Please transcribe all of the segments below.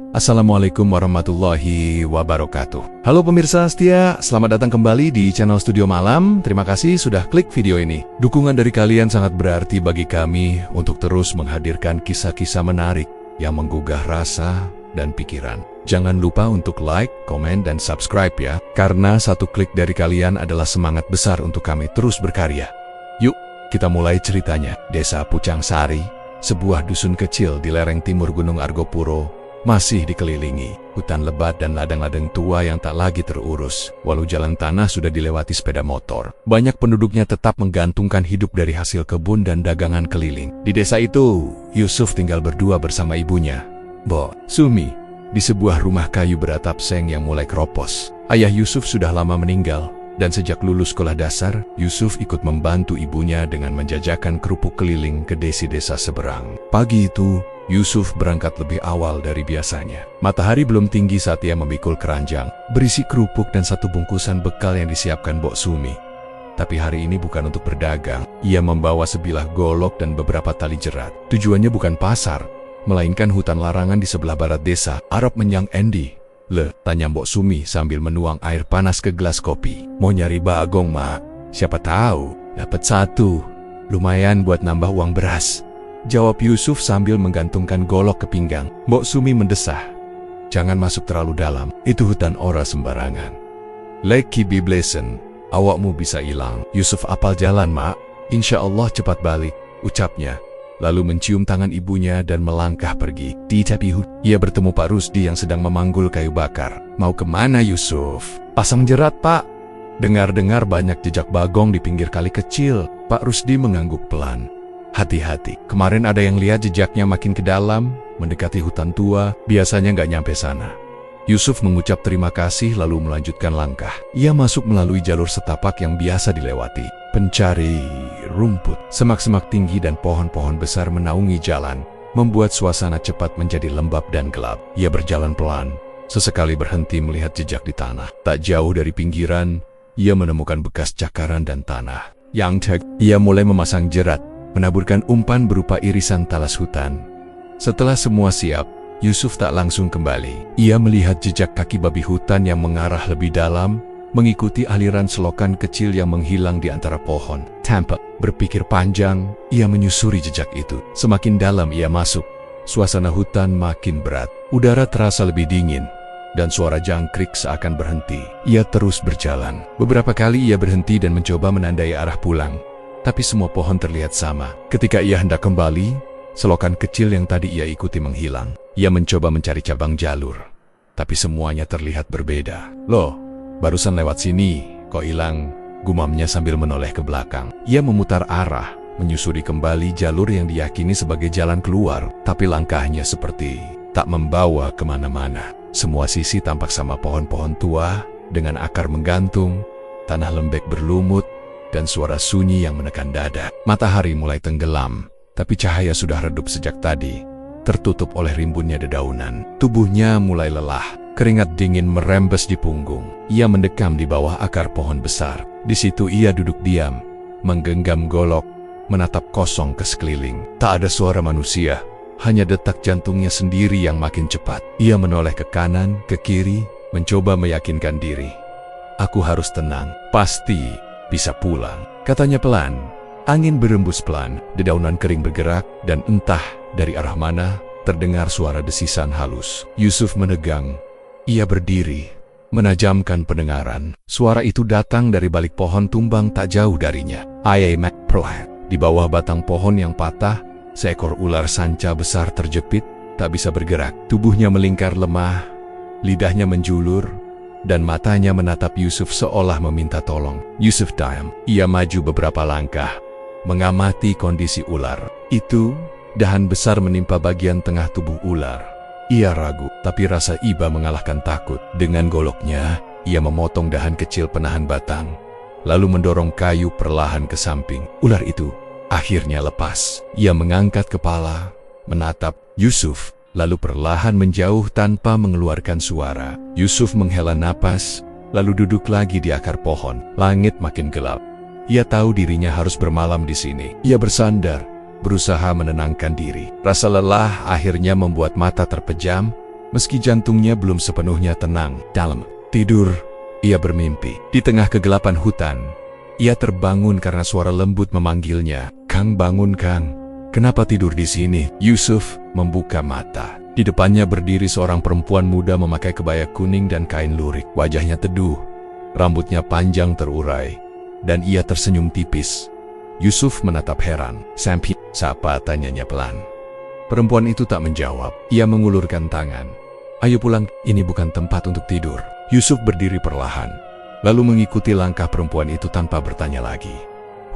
Assalamualaikum warahmatullahi wabarakatuh. Halo pemirsa setia, selamat datang kembali di channel Studio Malam. Terima kasih sudah klik video ini. Dukungan dari kalian sangat berarti bagi kami untuk terus menghadirkan kisah-kisah menarik yang menggugah rasa dan pikiran. Jangan lupa untuk like, komen, dan subscribe ya, karena satu klik dari kalian adalah semangat besar untuk kami terus berkarya. Yuk, kita mulai ceritanya. Desa Pucang Sari, sebuah dusun kecil di lereng timur Gunung Argopuro, masih dikelilingi hutan lebat dan ladang-ladang tua yang tak lagi terurus. Walau jalan tanah sudah dilewati sepeda motor, banyak penduduknya tetap menggantungkan hidup dari hasil kebun dan dagangan keliling. Di desa itu, Yusuf tinggal berdua bersama ibunya, Mbok Sumi, di sebuah rumah kayu beratap seng yang mulai keropos. Ayah Yusuf sudah lama meninggal, dan sejak lulus sekolah dasar, Yusuf ikut membantu ibunya dengan menjajakan kerupuk keliling ke desa-desa seberang. Pagi itu, Yusuf berangkat lebih awal dari biasanya. Matahari belum tinggi saat ia memikul keranjang, berisi kerupuk dan satu bungkusan bekal yang disiapkan Mbok Sumi. Tapi hari ini bukan untuk berdagang. Ia membawa sebilah golok dan beberapa tali jerat. Tujuannya bukan pasar, melainkan hutan larangan di sebelah barat desa. Arab menyang Endi. Tanya Mbok Sumi sambil menuang air panas ke gelas kopi. Mau nyari bagong, Mak? Siapa tahu dapat satu. Lumayan buat nambah uang beras, jawab Yusuf sambil menggantungkan golok ke pinggang. Mbok Sumi mendesah, jangan masuk terlalu dalam, itu hutan ora sembarangan. Leki biblesen, awakmu bisa hilang. Yusuf apal jalan, Mak. Insya Allah cepat balik, ucapnya. Lalu mencium tangan ibunya dan melangkah pergi. Di tepi hutan, ia bertemu Pak Rusdi yang sedang memanggul kayu bakar. Mau kemana, Yusuf? Pasang jerat, Pak. Dengar-dengar banyak jejak bagong di pinggir kali kecil. Pak Rusdi mengangguk pelan. Hati-hati, kemarin ada yang lihat jejaknya makin ke dalam, mendekati hutan tua, biasanya nggak nyampe sana. Yusuf mengucap terima kasih lalu melanjutkan langkah. Ia masuk melalui jalur setapak yang biasa dilewati. Pencari rumput, semak-semak tinggi dan pohon-pohon besar menaungi jalan, membuat suasana cepat menjadi lembab dan gelap. Ia berjalan pelan, sesekali berhenti melihat jejak di tanah. Tak jauh dari pinggiran, ia menemukan bekas cakaran dan tanah. Ia mulai memasang jerat, menaburkan umpan berupa irisan talas hutan. Setelah semua siap, Yusuf tak langsung kembali. Ia melihat jejak kaki babi hutan yang mengarah lebih dalam, mengikuti aliran selokan kecil yang menghilang di antara pohon. Tanpa berpikir panjang, ia menyusuri jejak itu. Semakin dalam ia masuk, suasana hutan makin berat. Udara terasa lebih dingin, dan suara jangkrik seakan berhenti. Ia terus berjalan. Beberapa kali ia berhenti dan mencoba menandai arah pulang. Tapi semua pohon terlihat sama. Ketika ia hendak kembali, selokan kecil yang tadi ia ikuti menghilang. Ia mencoba mencari cabang jalur, tapi semuanya terlihat berbeda. Loh, barusan lewat sini, kok hilang? Gumamnya sambil menoleh ke belakang. Ia memutar arah, menyusuri kembali jalur yang diyakini sebagai jalan keluar, tapi langkahnya seperti tak membawa kemana-mana. Semua sisi tampak sama pohon-pohon tua, dengan akar menggantung, tanah lembek berlumut, dan suara sunyi yang menekan dada. Matahari mulai tenggelam, tapi cahaya sudah redup sejak tadi, tertutup oleh rimbunnya dedaunan. Tubuhnya mulai lelah, keringat dingin merembes di punggung. Ia mendekam di bawah akar pohon besar. Di situ ia duduk diam, menggenggam golok, menatap kosong ke sekeliling. Tak ada suara manusia, hanya detak jantungnya sendiri yang makin cepat. Ia menoleh ke kanan, ke kiri, mencoba meyakinkan diri. Aku harus tenang, pasti bisa pulang, katanya pelan. Angin berembus pelan, dedaunan kering bergerak, dan entah dari arah mana terdengar suara desisan halus. Yusuf menegang. Ia berdiri, menajamkan pendengaran. Suara itu datang dari balik pohon tumbang tak jauh darinya. Di bawah batang pohon yang patah, seekor ular sanca besar terjepit, tak bisa bergerak. Tubuhnya melingkar lemah, lidahnya menjulur, dan matanya menatap Yusuf seolah meminta tolong. Yusuf diam. Ia maju beberapa langkah, mengamati kondisi ular. Itu, dahan besar menimpa bagian tengah tubuh ular. Ia ragu, tapi rasa iba mengalahkan takut. Dengan goloknya, ia memotong dahan kecil penahan batang, lalu mendorong kayu perlahan ke samping. Ular itu akhirnya lepas. Ia mengangkat kepala, menatap Yusuf, lalu perlahan menjauh tanpa mengeluarkan suara. Yusuf menghela napas, lalu duduk lagi di akar pohon. Langit makin gelap. Ia tahu dirinya harus bermalam di sini. Ia bersandar, berusaha menenangkan diri. Rasa lelah akhirnya membuat mata terpejam, Meski jantungnya belum sepenuhnya tenang, dalam tidur, ia bermimpi. Di tengah kegelapan hutan, ia terbangun karena suara lembut memanggilnya. "Kang, bangun Kang. Kenapa tidur di sini?" Yusuf membuka mata. Di depannya berdiri seorang perempuan muda memakai kebaya kuning dan kain lurik. Wajahnya teduh, rambutnya panjang terurai, dan ia tersenyum tipis. Yusuf menatap heran. "Sampi, siapa?" tanyanya pelan. Perempuan itu tak menjawab. Ia mengulurkan tangan. "Ayo pulang, ini bukan tempat untuk tidur." Yusuf berdiri perlahan, lalu mengikuti langkah perempuan itu tanpa bertanya lagi.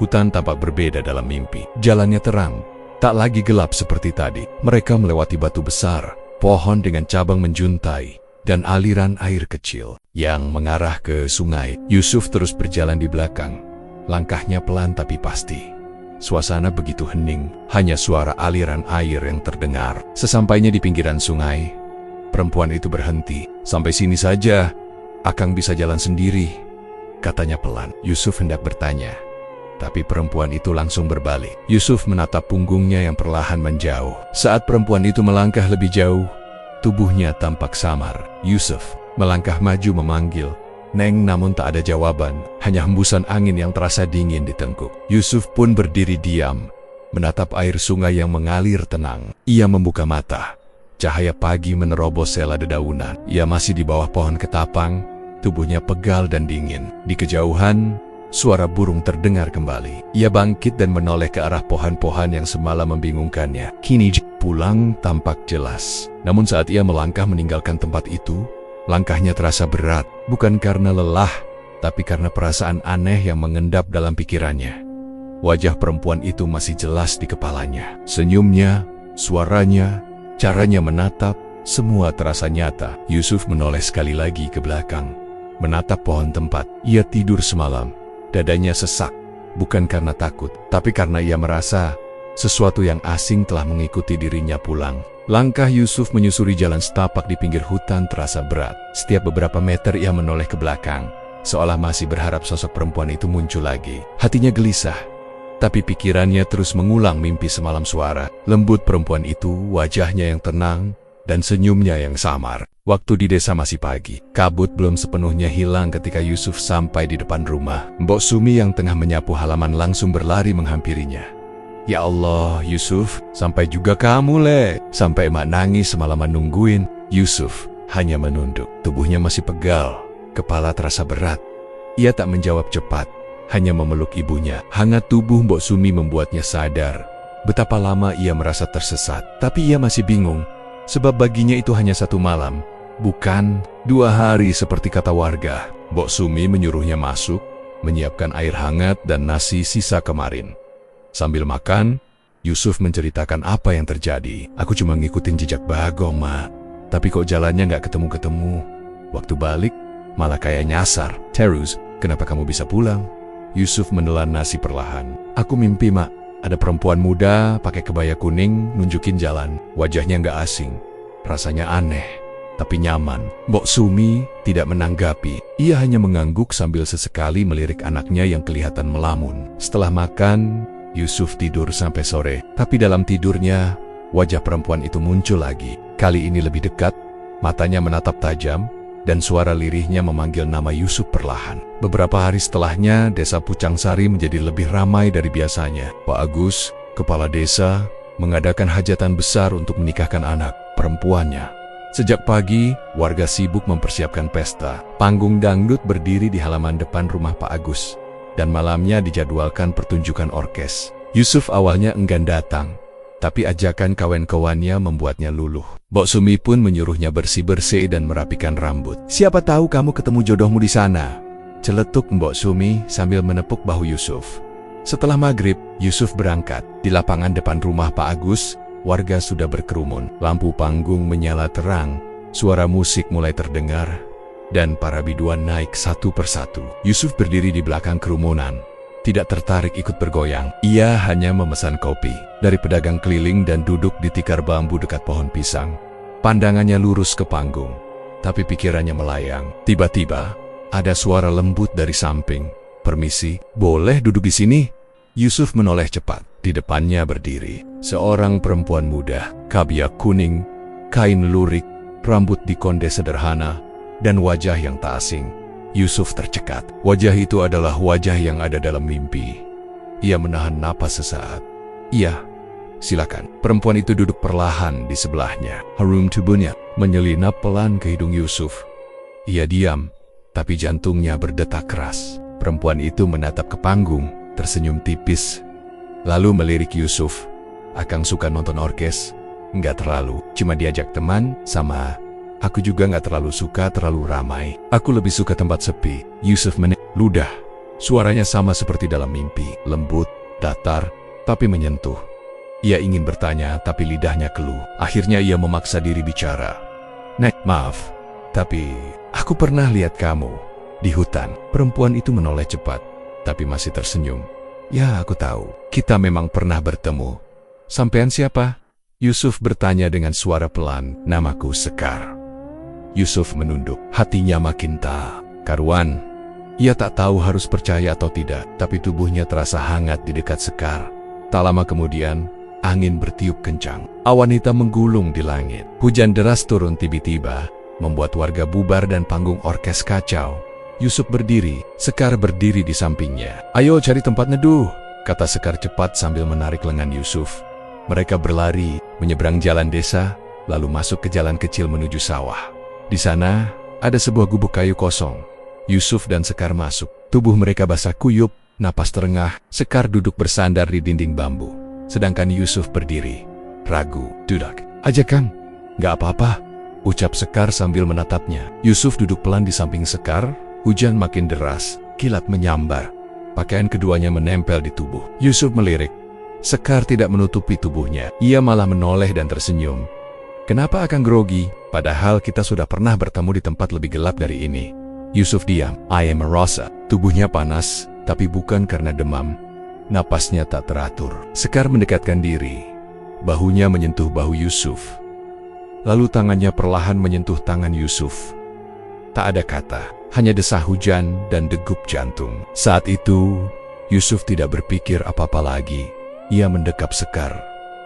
Hutan tampak berbeda dalam mimpi. Jalannya terang, tak lagi gelap seperti tadi. Mereka melewati batu besar, pohon dengan cabang menjuntai, dan aliran air kecil yang mengarah ke sungai. Yusuf terus berjalan di belakang. Langkahnya pelan tapi pasti. Suasana begitu hening, hanya suara aliran air yang terdengar. Sesampainya di pinggiran sungai, perempuan itu berhenti. "Sampai sini saja, Akang bisa jalan sendiri," katanya pelan. Yusuf hendak bertanya, tapi perempuan itu langsung berbalik. Yusuf menatap punggungnya yang perlahan menjauh. Saat perempuan itu melangkah lebih jauh, tubuhnya tampak samar. Yusuf melangkah maju memanggil, "Neng," namun tak ada jawaban, hanya hembusan angin yang terasa dingin di tengkuk. Yusuf pun berdiri diam, menatap air sungai yang mengalir tenang. Ia membuka mata. Cahaya pagi menerobos sela dedaunan. Ia masih di bawah pohon ketapang, tubuhnya pegal dan dingin. Di kejauhan, suara burung terdengar kembali. Ia bangkit dan menoleh ke arah pohon-pohon yang semalam membingungkannya. Kini pulang tampak jelas. Namun saat ia melangkah meninggalkan tempat itu, langkahnya terasa berat, bukan karena lelah, tapi karena perasaan aneh yang mengendap dalam pikirannya. Wajah perempuan itu masih jelas di kepalanya. Senyumnya, suaranya, caranya menatap, semua terasa nyata. Yusuf menoleh sekali lagi ke belakang, menatap pohon tempat. Ia tidur semalam, dadanya sesak, bukan karena takut, tapi karena ia merasa sesuatu yang asing telah mengikuti dirinya pulang. Langkah Yusuf menyusuri jalan setapak di pinggir hutan terasa berat. Setiap beberapa meter ia menoleh ke belakang, seolah masih berharap sosok perempuan itu muncul lagi. Hatinya gelisah, tapi pikirannya terus mengulang mimpi semalam. Suara lembut perempuan itu, wajahnya yang tenang, dan senyumnya yang samar. Waktu di desa masih pagi. Kabut belum sepenuhnya hilang ketika Yusuf sampai di depan rumah. Mbok Sumi yang tengah menyapu halaman langsung berlari menghampirinya. "Ya Allah, Yusuf, sampai juga kamu, Le. Sampai emak nangis semalaman nungguin." Yusuf hanya menunduk. Tubuhnya masih pegal, kepala terasa berat. Ia tak menjawab cepat, hanya memeluk ibunya. Hangat tubuh Mbok Sumi membuatnya sadar betapa lama ia merasa tersesat. Tapi ia masih bingung, sebab baginya itu hanya satu malam, bukan 2 hari seperti kata warga. Mbok Sumi menyuruhnya masuk, menyiapkan air hangat dan nasi sisa kemarin. Sambil makan, Yusuf menceritakan apa yang terjadi. "Aku cuma ngikutin jejak Bagong, Ma. Tapi kok jalannya nggak ketemu-ketemu. Waktu balik, malah kayak nyasar." "Terus, kenapa kamu bisa pulang?" Yusuf menelan nasi perlahan. "Aku mimpi, Mak. Ada perempuan muda pakai kebaya kuning nunjukin jalan. Wajahnya nggak asing. Rasanya aneh, tapi nyaman." Mbok Sumi tidak menanggapi. Ia hanya mengangguk sambil sesekali melirik anaknya yang kelihatan melamun. Setelah makan, Yusuf tidur sampai sore. Tapi dalam tidurnya, wajah perempuan itu muncul lagi. Kali ini lebih dekat, matanya menatap tajam, dan suara lirihnya memanggil nama Yusuf perlahan. Beberapa hari setelahnya, desa Pucang Sari menjadi lebih ramai dari biasanya. Pak Agus, kepala desa, mengadakan hajatan besar untuk menikahkan anak perempuannya. Sejak pagi, warga sibuk mempersiapkan pesta. Panggung dangdut berdiri di halaman depan rumah Pak Agus, dan malamnya dijadwalkan pertunjukan orkes. Yusuf awalnya enggan datang, tapi ajakan kawan-kawannya membuatnya luluh. Mbok Sumi pun menyuruhnya bersih-bersih dan merapikan rambut. "Siapa tahu kamu ketemu jodohmu di sana," celetuk Mbok Sumi sambil menepuk bahu Yusuf. Setelah maghrib, Yusuf berangkat. Di lapangan depan rumah Pak Agus, warga sudah berkerumun. Lampu panggung menyala terang, suara musik mulai terdengar, dan para biduan naik satu persatu. Yusuf berdiri di belakang kerumunan, tidak tertarik ikut bergoyang. Ia hanya memesan kopi dari pedagang keliling dan duduk di tikar bambu dekat pohon pisang. Pandangannya lurus ke panggung, tapi pikirannya melayang. Tiba-tiba, ada suara lembut dari samping. "Permisi, boleh duduk di sini?" Yusuf menoleh cepat. Di depannya berdiri seorang perempuan muda, kebaya kuning, kain lurik, rambut dikonde sederhana, dan wajah yang tak asing. Yusuf tercekat. Wajah itu adalah wajah yang ada dalam mimpi. Ia menahan napas sesaat. "Iya, silakan." Perempuan itu duduk perlahan di sebelahnya. Harum tubuhnya menyelinap pelan ke hidung Yusuf. Ia diam, tapi jantungnya berdetak keras. Perempuan itu menatap ke panggung, tersenyum tipis, lalu melirik Yusuf. "Akang suka nonton orkes?" "Nggak terlalu, cuma diajak teman sama. Aku juga nggak terlalu suka terlalu ramai. Aku lebih suka tempat sepi." Yusuf ludah. Suaranya sama seperti dalam mimpi, lembut, datar, tapi menyentuh. Ia ingin bertanya, tapi lidahnya keluh. Akhirnya ia memaksa diri bicara. "Nek, maaf, tapi aku pernah lihat kamu di hutan." Perempuan itu menoleh cepat, tapi masih tersenyum. "Ya, aku tahu. Kita memang pernah bertemu." "Sampean siapa?" Yusuf bertanya dengan suara pelan. "Namaku Sekar." Yusuf menunduk, hatinya makin tak karuan. Ia tak tahu harus percaya atau tidak, tapi tubuhnya terasa hangat di dekat Sekar. Tak lama kemudian, angin bertiup kencang. Awan hitam menggulung di langit. Hujan deras turun tiba-tiba, membuat warga bubar dan panggung orkes kacau. Yusuf berdiri, Sekar berdiri di sampingnya. "Ayo cari tempat neduh," kata Sekar cepat sambil menarik lengan Yusuf. Mereka berlari, menyeberang jalan desa, lalu masuk ke jalan kecil menuju sawah. Di sana, ada sebuah gubuk kayu kosong. Yusuf dan Sekar masuk. Tubuh mereka basah kuyup, napas terengah. Sekar duduk bersandar di dinding bambu, sedangkan Yusuf berdiri, ragu. "Duduk aja, Kang." "Nggak apa-apa," ucap Sekar sambil menatapnya. Yusuf duduk pelan di samping Sekar. Hujan makin deras, kilat menyambar. Pakaian keduanya menempel di tubuh. Yusuf melirik. Sekar tidak menutupi tubuhnya. Ia malah menoleh dan tersenyum. "Kenapa Akang grogi? Padahal kita sudah pernah bertemu di tempat lebih gelap dari ini." Yusuf diam. "I am merasa." Tubuhnya panas, tapi bukan karena demam. Napasnya tak teratur. Sekar mendekatkan diri. Bahunya menyentuh bahu Yusuf. Lalu tangannya perlahan menyentuh tangan Yusuf. Tak ada kata, hanya desah hujan dan degup jantung. Saat itu, Yusuf tidak berpikir apa-apa lagi. Ia mendekap Sekar.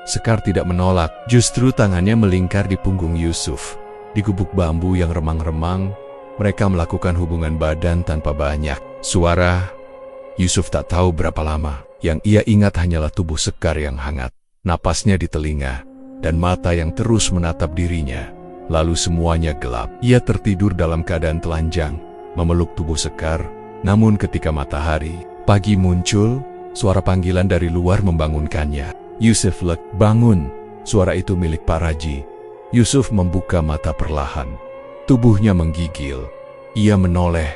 Sekar tidak menolak, justru tangannya melingkar di punggung Yusuf. Di gubuk bambu yang remang-remang, mereka melakukan hubungan badan tanpa banyak suara. Yusuf tak tahu berapa lama. Yang ia ingat hanyalah tubuh Sekar yang hangat, napasnya di telinga, dan mata yang terus menatap dirinya. Lalu semuanya gelap. Ia tertidur dalam keadaan telanjang, memeluk tubuh Sekar. Namun ketika matahari pagi muncul, suara panggilan dari luar membangunkannya. "Yusuf, Lek, bangun!" Suara itu milik Pak Raji. Yusuf membuka mata perlahan. Tubuhnya menggigil. Ia menoleh.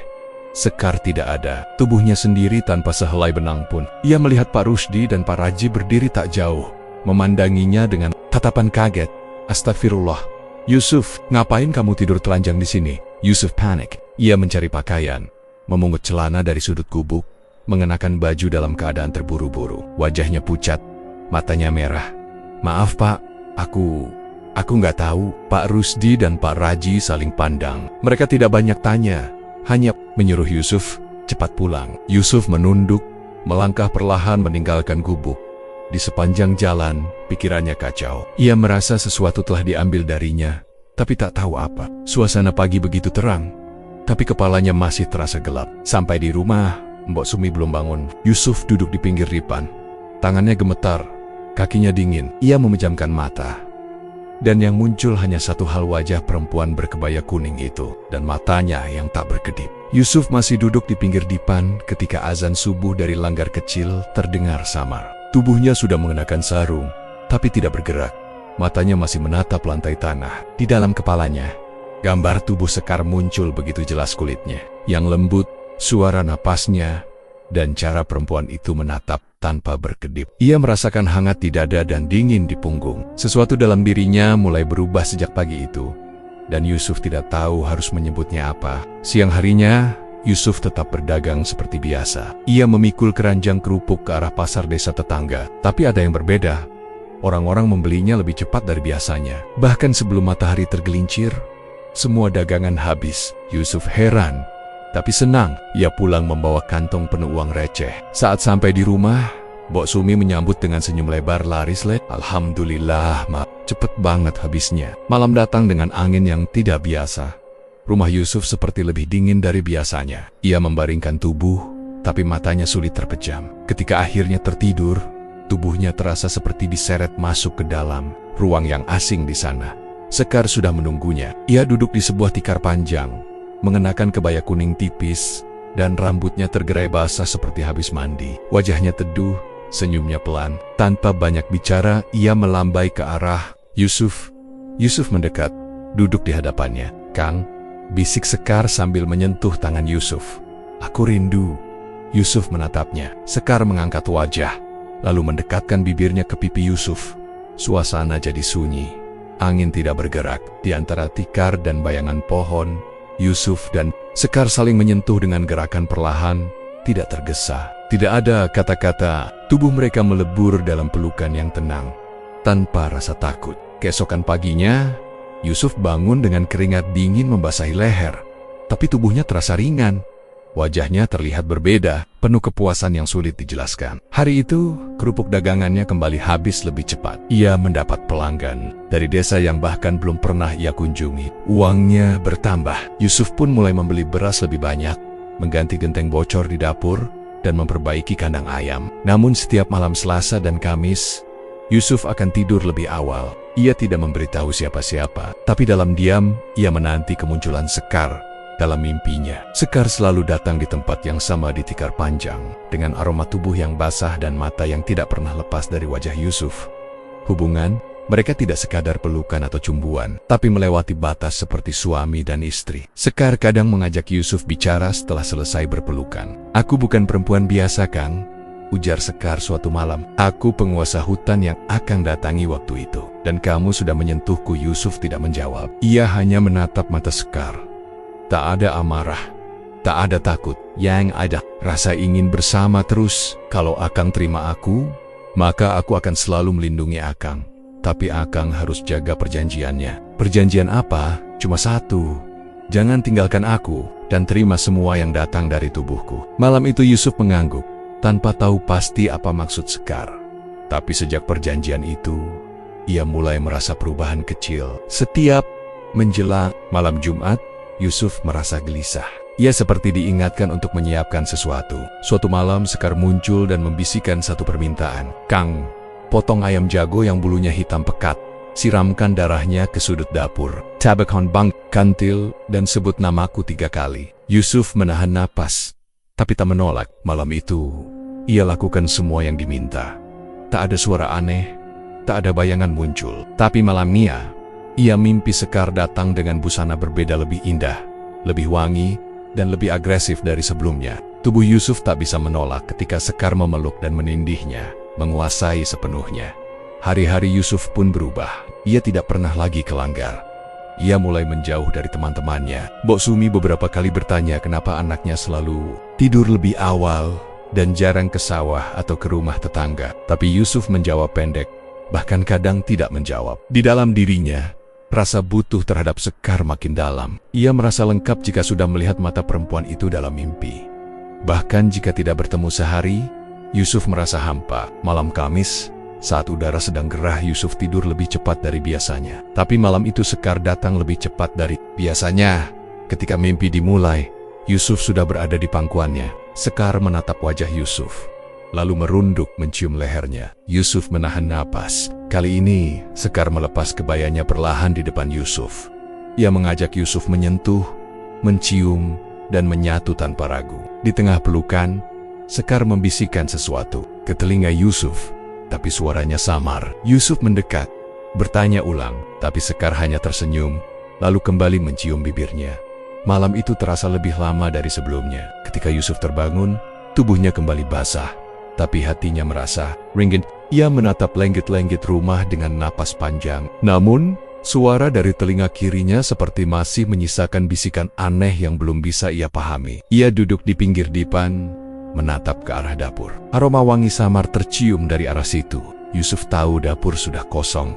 Sekar tidak ada. Tubuhnya sendiri tanpa sehelai benang pun. Ia melihat Pak Rusdi dan Pak Raji berdiri tak jauh, memandanginya dengan tatapan kaget. "Astagfirullah. Yusuf, ngapain kamu tidur telanjang di sini?" Yusuf panik. Ia mencari pakaian, memungut celana dari sudut gubuk, mengenakan baju dalam keadaan terburu-buru. Wajahnya pucat, matanya merah. "Maaf Pak, aku nggak tahu." Pak Rusdi dan Pak Raji saling pandang. Mereka tidak banyak tanya, hanya menyuruh Yusuf cepat pulang. Yusuf menunduk, melangkah perlahan meninggalkan gubuk. Di sepanjang jalan, pikirannya kacau. Ia merasa sesuatu telah diambil darinya, tapi tak tahu apa. Suasana pagi begitu terang, tapi kepalanya masih terasa gelap. Sampai di rumah, Mbok Sumi belum bangun. Yusuf duduk di pinggir dipan. Tangannya gemetar, kakinya dingin. Ia memejamkan mata. Dan yang muncul hanya satu hal, wajah perempuan berkebaya kuning itu, dan matanya yang tak berkedip. Yusuf masih duduk di pinggir dipan ketika azan subuh dari langgar kecil terdengar samar. Tubuhnya sudah mengenakan sarung, tapi tidak bergerak. Matanya masih menatap lantai tanah. Di dalam kepalanya, gambar tubuh Sekar muncul begitu jelas, kulitnya yang lembut, suara napasnya, dan cara perempuan itu menatap tanpa berkedip. Ia merasakan hangat di dada dan dingin di punggung. Sesuatu dalam dirinya mulai berubah sejak pagi itu, dan Yusuf tidak tahu harus menyebutnya apa. Siang harinya, Yusuf tetap berdagang seperti biasa. Ia memikul keranjang kerupuk ke arah pasar desa tetangga. Tapi ada yang berbeda. Orang-orang membelinya lebih cepat dari biasanya. Bahkan sebelum matahari tergelincir, semua dagangan habis. Yusuf heran, tapi senang. Ia pulang membawa kantong penuh uang receh. Saat sampai di rumah, Mbok Sumi menyambut dengan senyum lebar laris le. Alhamdulillah, Ma. Cepet banget habisnya. Malam datang dengan angin yang tidak biasa. Rumah Yusuf seperti lebih dingin dari biasanya. Ia membaringkan tubuh, tapi matanya sulit terpejam. Ketika akhirnya tertidur, tubuhnya terasa seperti diseret masuk ke dalam ruang yang asing di sana. Sekar sudah menunggunya. Ia duduk di sebuah tikar panjang, mengenakan kebaya kuning tipis, dan rambutnya tergerai basah seperti habis mandi. Wajahnya teduh, senyumnya pelan. Tanpa banyak bicara, ia melambai ke arah Yusuf. Yusuf mendekat, duduk di hadapannya. "Kang," bisik Sekar sambil menyentuh tangan Yusuf. "Aku rindu." Yusuf menatapnya. Sekar mengangkat wajah, lalu mendekatkan bibirnya ke pipi Yusuf. Suasana jadi sunyi. Angin tidak bergerak. Di antara tikar dan bayangan pohon, Yusuf dan Sekar saling menyentuh dengan gerakan perlahan, tidak tergesa. Tidak ada kata-kata. Tubuh mereka melebur dalam pelukan yang tenang, tanpa rasa takut. Keesokan paginya, Yusuf bangun dengan keringat dingin membasahi leher, tapi tubuhnya terasa ringan. Wajahnya terlihat berbeda, penuh kepuasan yang sulit dijelaskan. Hari itu, kerupuk dagangannya kembali habis lebih cepat. Ia mendapat pelanggan dari desa yang bahkan belum pernah ia kunjungi. Uangnya bertambah. Yusuf pun mulai membeli beras lebih banyak, mengganti genteng bocor di dapur, dan memperbaiki kandang ayam. Namun setiap malam Selasa dan Kamis, Yusuf akan tidur lebih awal. Ia tidak memberitahu siapa-siapa, tapi dalam diam, ia menanti kemunculan Sekar. Dalam mimpinya, Sekar selalu datang di tempat yang sama di tikar panjang, dengan aroma tubuh yang basah dan mata yang tidak pernah lepas dari wajah Yusuf. Hubungan mereka tidak sekadar pelukan atau cumbuan, tapi melewati batas seperti suami dan istri. Sekar kadang mengajak Yusuf bicara setelah selesai berpelukan. "Aku bukan perempuan biasa, Kang," ujar Sekar suatu malam. "Aku penguasa hutan yang akan datangi waktu itu. Dan kamu sudah menyentuhku." Yusuf tidak menjawab. Ia hanya menatap mata Sekar. Tak ada amarah, tak ada takut. Yang ada rasa ingin bersama terus. "Kalau Akang terima aku, maka aku akan selalu melindungi Akang. Tapi Akang harus jaga perjanjiannya." "Perjanjian apa?" "Cuma satu. Jangan tinggalkan aku dan terima semua yang datang dari tubuhku." Malam itu Yusuf mengangguk, tanpa tahu pasti apa maksud Sekar. Tapi sejak perjanjian itu, ia mulai merasa perubahan kecil. Setiap menjelang malam Jumat, Yusuf merasa gelisah. Ia seperti diingatkan untuk menyiapkan sesuatu. Suatu malam Sekar muncul dan membisikkan satu permintaan. "Kang, potong ayam jago yang bulunya hitam pekat. Siramkan darahnya ke sudut dapur. Tabakon bang, kantil, dan sebut namaku 3 kali." Yusuf menahan napas, tapi tak menolak. Malam itu, ia lakukan semua yang diminta. Tak ada suara aneh, tak ada bayangan muncul. Tapi malamnya, ia mimpi Sekar datang dengan busana berbeda, lebih indah, lebih wangi, dan lebih agresif dari sebelumnya. Tubuh Yusuf tak bisa menolak ketika Sekar memeluk dan menindihnya, menguasai sepenuhnya. Hari-hari Yusuf pun berubah. Ia tidak pernah lagi kelanggar. Ia mulai menjauh dari teman-temannya. Mbok Sumi beberapa kali bertanya kenapa anaknya selalu tidur lebih awal dan jarang ke sawah atau ke rumah tetangga. Tapi Yusuf menjawab pendek, bahkan kadang tidak menjawab. Di dalam dirinya, rasa butuh terhadap Sekar makin dalam. Ia merasa lengkap jika sudah melihat mata perempuan itu dalam mimpi. Bahkan jika tidak bertemu sehari, Yusuf merasa hampa. Malam Kamis, saat udara sedang gerah, Yusuf tidur lebih cepat dari biasanya. Tapi malam itu Sekar datang lebih cepat dari biasanya. Ketika mimpi dimulai, Yusuf sudah berada di pangkuannya. Sekar menatap wajah Yusuf, lalu merunduk mencium lehernya. Yusuf menahan napas. Kali ini, Sekar melepas kebayanya perlahan di depan Yusuf. Ia mengajak Yusuf menyentuh, mencium, dan menyatu tanpa ragu. Di tengah pelukan, Sekar membisikkan sesuatu ke telinga Yusuf, tapi suaranya samar. Yusuf mendekat, bertanya ulang, tapi Sekar hanya tersenyum, lalu kembali mencium bibirnya. Malam itu terasa lebih lama dari sebelumnya. Ketika Yusuf terbangun, tubuhnya kembali basah, tapi hatinya merasa ringan. Ia menatap lenggit-lenggit rumah dengan napas panjang. Namun, suara dari telinga kirinya seperti masih menyisakan bisikan aneh yang belum bisa ia pahami. Ia duduk di pinggir dipan, menatap ke arah dapur. Aroma wangi samar tercium dari arah situ. Yusuf tahu dapur sudah kosong,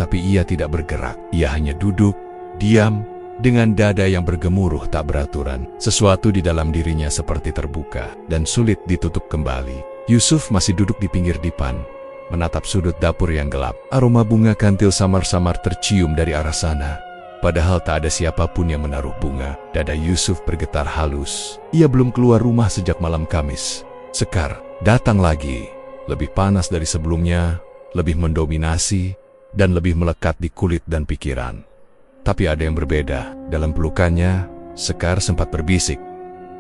tapi ia tidak bergerak. Ia hanya duduk, diam, dengan dada yang bergemuruh tak beraturan. Sesuatu di dalam dirinya seperti terbuka dan sulit ditutup kembali. Yusuf masih duduk di pinggir dipan, menatap sudut dapur yang gelap. Aroma bunga kantil samar-samar tercium dari arah sana. Padahal tak ada siapapun yang menaruh bunga. Dada Yusuf bergetar halus. Ia belum keluar rumah sejak malam Kamis. Sekar datang lagi. Lebih panas dari sebelumnya, lebih mendominasi, dan lebih melekat di kulit dan pikiran. Tapi ada yang berbeda. Dalam pelukannya, Sekar sempat berbisik,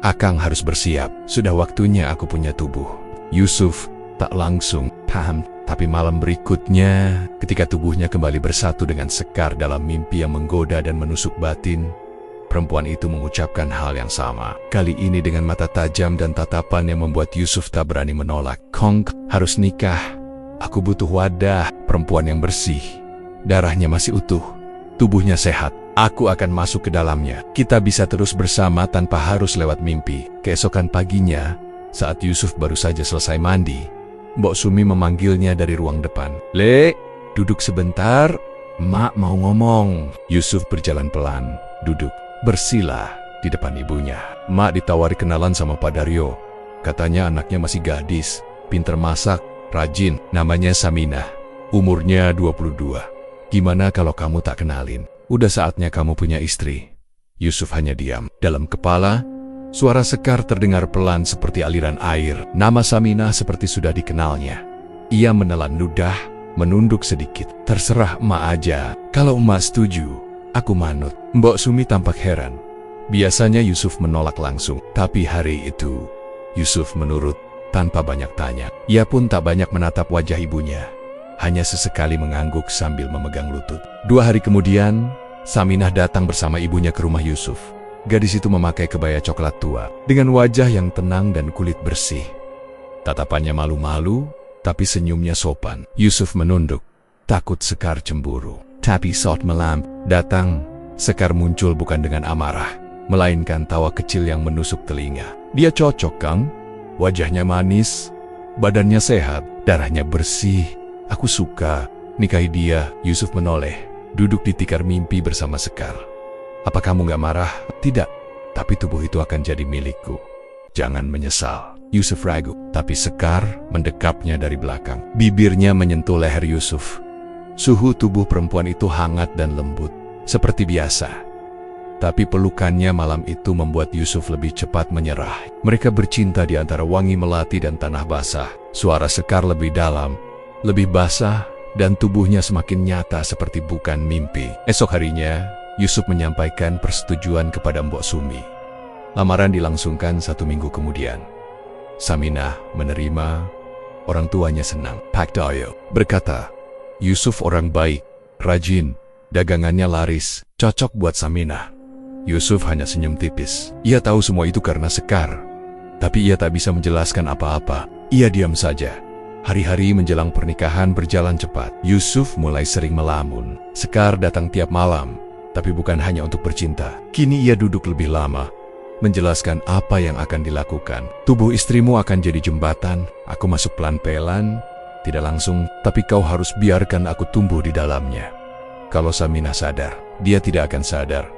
"Akang harus bersiap. Sudah waktunya aku punya tubuh." Yusuf tak langsung paham. Tapi malam berikutnya, ketika tubuhnya kembali bersatu dengan Sekar dalam mimpi yang menggoda dan menusuk batin, perempuan itu mengucapkan hal yang sama. Kali ini dengan mata tajam dan tatapan yang membuat Yusuf tak berani menolak. "Kong harus nikah. Aku butuh wadah." Perempuan yang bersih. Darahnya masih utuh. Tubuhnya sehat. Aku akan masuk ke dalamnya. Kita bisa terus bersama tanpa harus lewat mimpi. Keesokan paginya, saat Yusuf baru saja selesai mandi, Mbok Sumi memanggilnya dari ruang depan. "Lek, duduk sebentar. Mak mau ngomong." Yusuf berjalan pelan, duduk, bersila di depan ibunya. Mak ditawari kenalan sama Pak Daryo. Katanya anaknya masih gadis, pinter masak, rajin. Namanya Saminah. Umurnya 22. "Gimana kalau kamu tak kenalin? Udah saatnya kamu punya istri." Yusuf hanya diam. Dalam kepala, suara Sekar terdengar pelan seperti aliran air. Nama Saminah seperti sudah dikenalnya. Ia menelan ludah, menunduk sedikit. "Terserah emak aja. Kalau emak setuju, aku manut." Mbok Sumi tampak heran. Biasanya Yusuf menolak langsung. Tapi hari itu, Yusuf menurut tanpa banyak tanya. Ia pun tak banyak menatap wajah ibunya. Hanya sesekali mengangguk sambil memegang lutut. 2 hari kemudian, Saminah datang bersama ibunya ke rumah Yusuf. Gadis itu memakai kebaya coklat tua, dengan wajah yang tenang dan kulit bersih. Tatapannya malu-malu, tapi senyumnya sopan. Yusuf menunduk, takut Sekar cemburu. Tapi saat malam datang, Sekar muncul bukan dengan amarah, melainkan tawa kecil yang menusuk telinga. "Dia cocok, Kang. Wajahnya manis, badannya sehat, darahnya bersih. Aku suka. Nikahi dia." Yusuf menoleh, duduk di tikar mimpi bersama Sekar. "Apa kamu gak marah?" "Tidak, tapi tubuh itu akan jadi milikku. Jangan menyesal." Yusuf ragu, tapi Sekar mendekapnya dari belakang. Bibirnya menyentuh leher Yusuf. Suhu tubuh perempuan itu hangat dan lembut, seperti biasa. Tapi pelukannya malam itu membuat Yusuf lebih cepat menyerah. Mereka bercinta di antara wangi melati dan tanah basah. Suara Sekar lebih dalam, lebih basah, dan tubuhnya semakin nyata seperti bukan mimpi. Esok harinya, Yusuf menyampaikan persetujuan kepada Mbok Sumi. Lamaran dilangsungkan 1 minggu kemudian. Saminah menerima, orang tuanya senang. Pak Daryo berkata, "Yusuf orang baik, rajin, dagangannya laris, cocok buat Saminah." Yusuf hanya senyum tipis. Ia tahu semua itu karena Sekar, tapi ia tak bisa menjelaskan apa-apa. Ia diam saja. Hari-hari menjelang pernikahan berjalan cepat. Yusuf mulai sering melamun. Sekar datang tiap malam, tapi bukan hanya untuk bercinta. Kini ia duduk lebih lama, menjelaskan apa yang akan dilakukan. "Tubuh istrimu akan jadi jembatan. Aku masuk pelan-pelan, tidak langsung, tapi kau harus biarkan aku tumbuh di dalamnya." Kalau Saminah sadar, dia tidak akan sadar,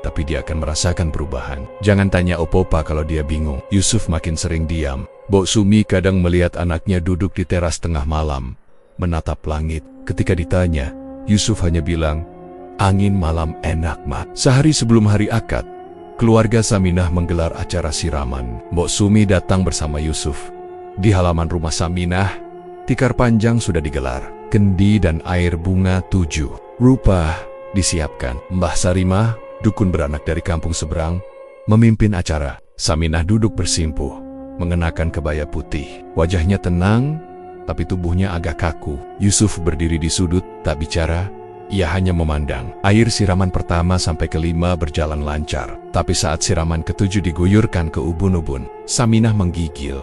tapi dia akan merasakan perubahan. Jangan tanya Opopa kalau dia bingung. Yusuf makin sering diam. Mbok Sumi kadang melihat anaknya duduk di teras tengah malam, menatap langit. Ketika ditanya, Yusuf hanya bilang, "Angin malam enak, Mak." Sehari sebelum hari akad, keluarga Saminah menggelar acara siraman. Mbok Sumi datang bersama Yusuf. Di halaman rumah Saminah, tikar panjang sudah digelar. Kendi dan air bunga 7 rupa disiapkan. Mbah Sarimah, dukun beranak dari kampung seberang, memimpin acara. Saminah duduk bersimpuh, mengenakan kebaya putih. Wajahnya tenang, tapi tubuhnya agak kaku. Yusuf berdiri di sudut, tak bicara. Ia hanya memandang. Air siraman pertama sampai ke-5 berjalan lancar. Tapi saat siraman ke-7 diguyurkan ke ubun-ubun, Saminah menggigil.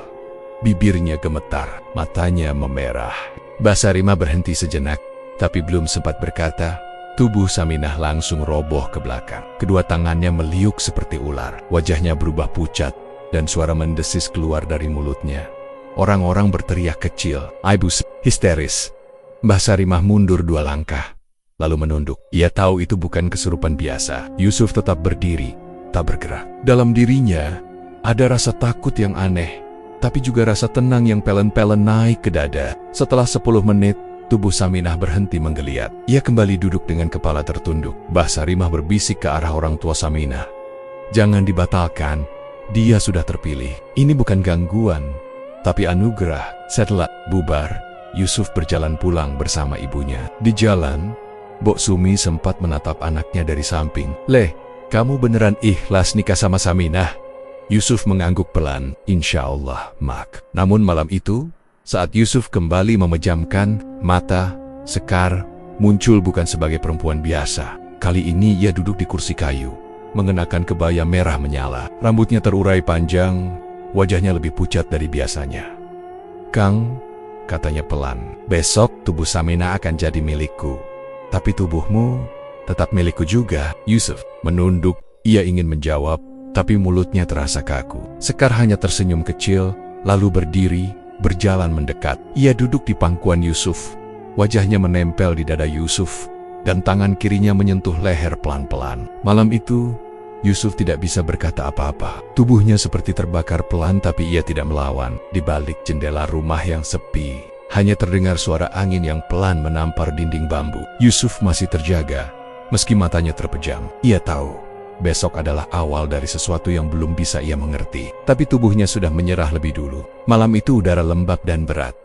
Bibirnya gemetar, matanya memerah. Mbah Sarimah berhenti sejenak, tapi belum sempat berkata, tubuh Saminah langsung roboh ke belakang. Kedua tangannya meliuk seperti ular. Wajahnya berubah pucat, dan suara mendesis keluar dari mulutnya. Orang-orang berteriak kecil, "Ibu histeris." Mbah Sarimah mundur 2 langkah, lalu menunduk. Ia tahu itu bukan kesurupan biasa. Yusuf tetap berdiri, tak bergerak. Dalam dirinya, ada rasa takut yang aneh, tapi juga rasa tenang yang pelen-pelen naik ke dada. Setelah 10 menit, tubuh Saminah berhenti menggeliat. Ia kembali duduk dengan kepala tertunduk. Mbah Sarimah berbisik ke arah orang tua Saminah. Jangan dibatalkan, dia sudah terpilih. Ini bukan gangguan, tapi anugerah. Setelah bubar, Yusuf berjalan pulang bersama ibunya. Di jalan, Mbok Sumi sempat menatap anaknya dari samping. "Leh, kamu beneran ikhlas nikah sama Saminah?" Yusuf mengangguk pelan. "Insya Allah, Mak." Namun malam itu, saat Yusuf kembali memejamkan mata, Sekar muncul bukan sebagai perempuan biasa. Kali ini ia duduk di kursi kayu, mengenakan kebaya merah menyala. Rambutnya terurai panjang, wajahnya lebih pucat dari biasanya. "Kang," katanya pelan, "besok tubuh Saminah akan jadi milikku. Tapi tubuhmu tetap milikku juga." Yusuf menunduk. Ia ingin menjawab, tapi mulutnya terasa kaku. Sekar hanya tersenyum kecil, lalu berdiri, berjalan mendekat. Ia duduk di pangkuan Yusuf. Wajahnya menempel di dada Yusuf, dan tangan kirinya menyentuh leher pelan-pelan. Malam itu, Yusuf tidak bisa berkata apa-apa. Tubuhnya seperti terbakar pelan, tapi ia tidak melawan. Di balik jendela rumah yang sepi, hanya terdengar suara angin yang pelan menampar dinding bambu. Yusuf masih terjaga, meski matanya terpejam. Ia tahu, besok adalah awal dari sesuatu yang belum bisa ia mengerti. Tapi tubuhnya sudah menyerah lebih dulu. Malam itu udara lembab dan berat,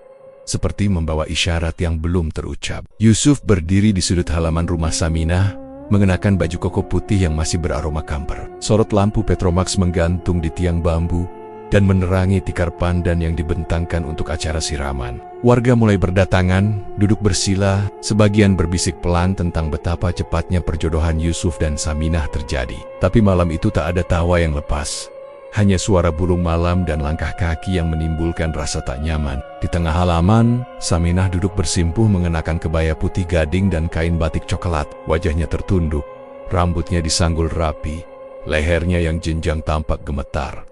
seperti membawa isyarat yang belum terucap. Yusuf berdiri di sudut halaman rumah Saminah, mengenakan baju koko putih yang masih beraroma kamper. Sorot lampu Petromax menggantung di tiang bambu dan menerangi tikar pandan yang dibentangkan untuk acara siraman. Warga mulai berdatangan, duduk bersila, sebagian berbisik pelan tentang betapa cepatnya perjodohan Yusuf dan Saminah terjadi. Tapi malam itu tak ada tawa yang lepas. Hanya suara burung malam dan langkah kaki yang menimbulkan rasa tak nyaman. Di tengah halaman, Saminah duduk bersimpuh mengenakan kebaya putih gading dan kain batik coklat. Wajahnya tertunduk, rambutnya disanggul rapi, lehernya yang jenjang tampak gemetar.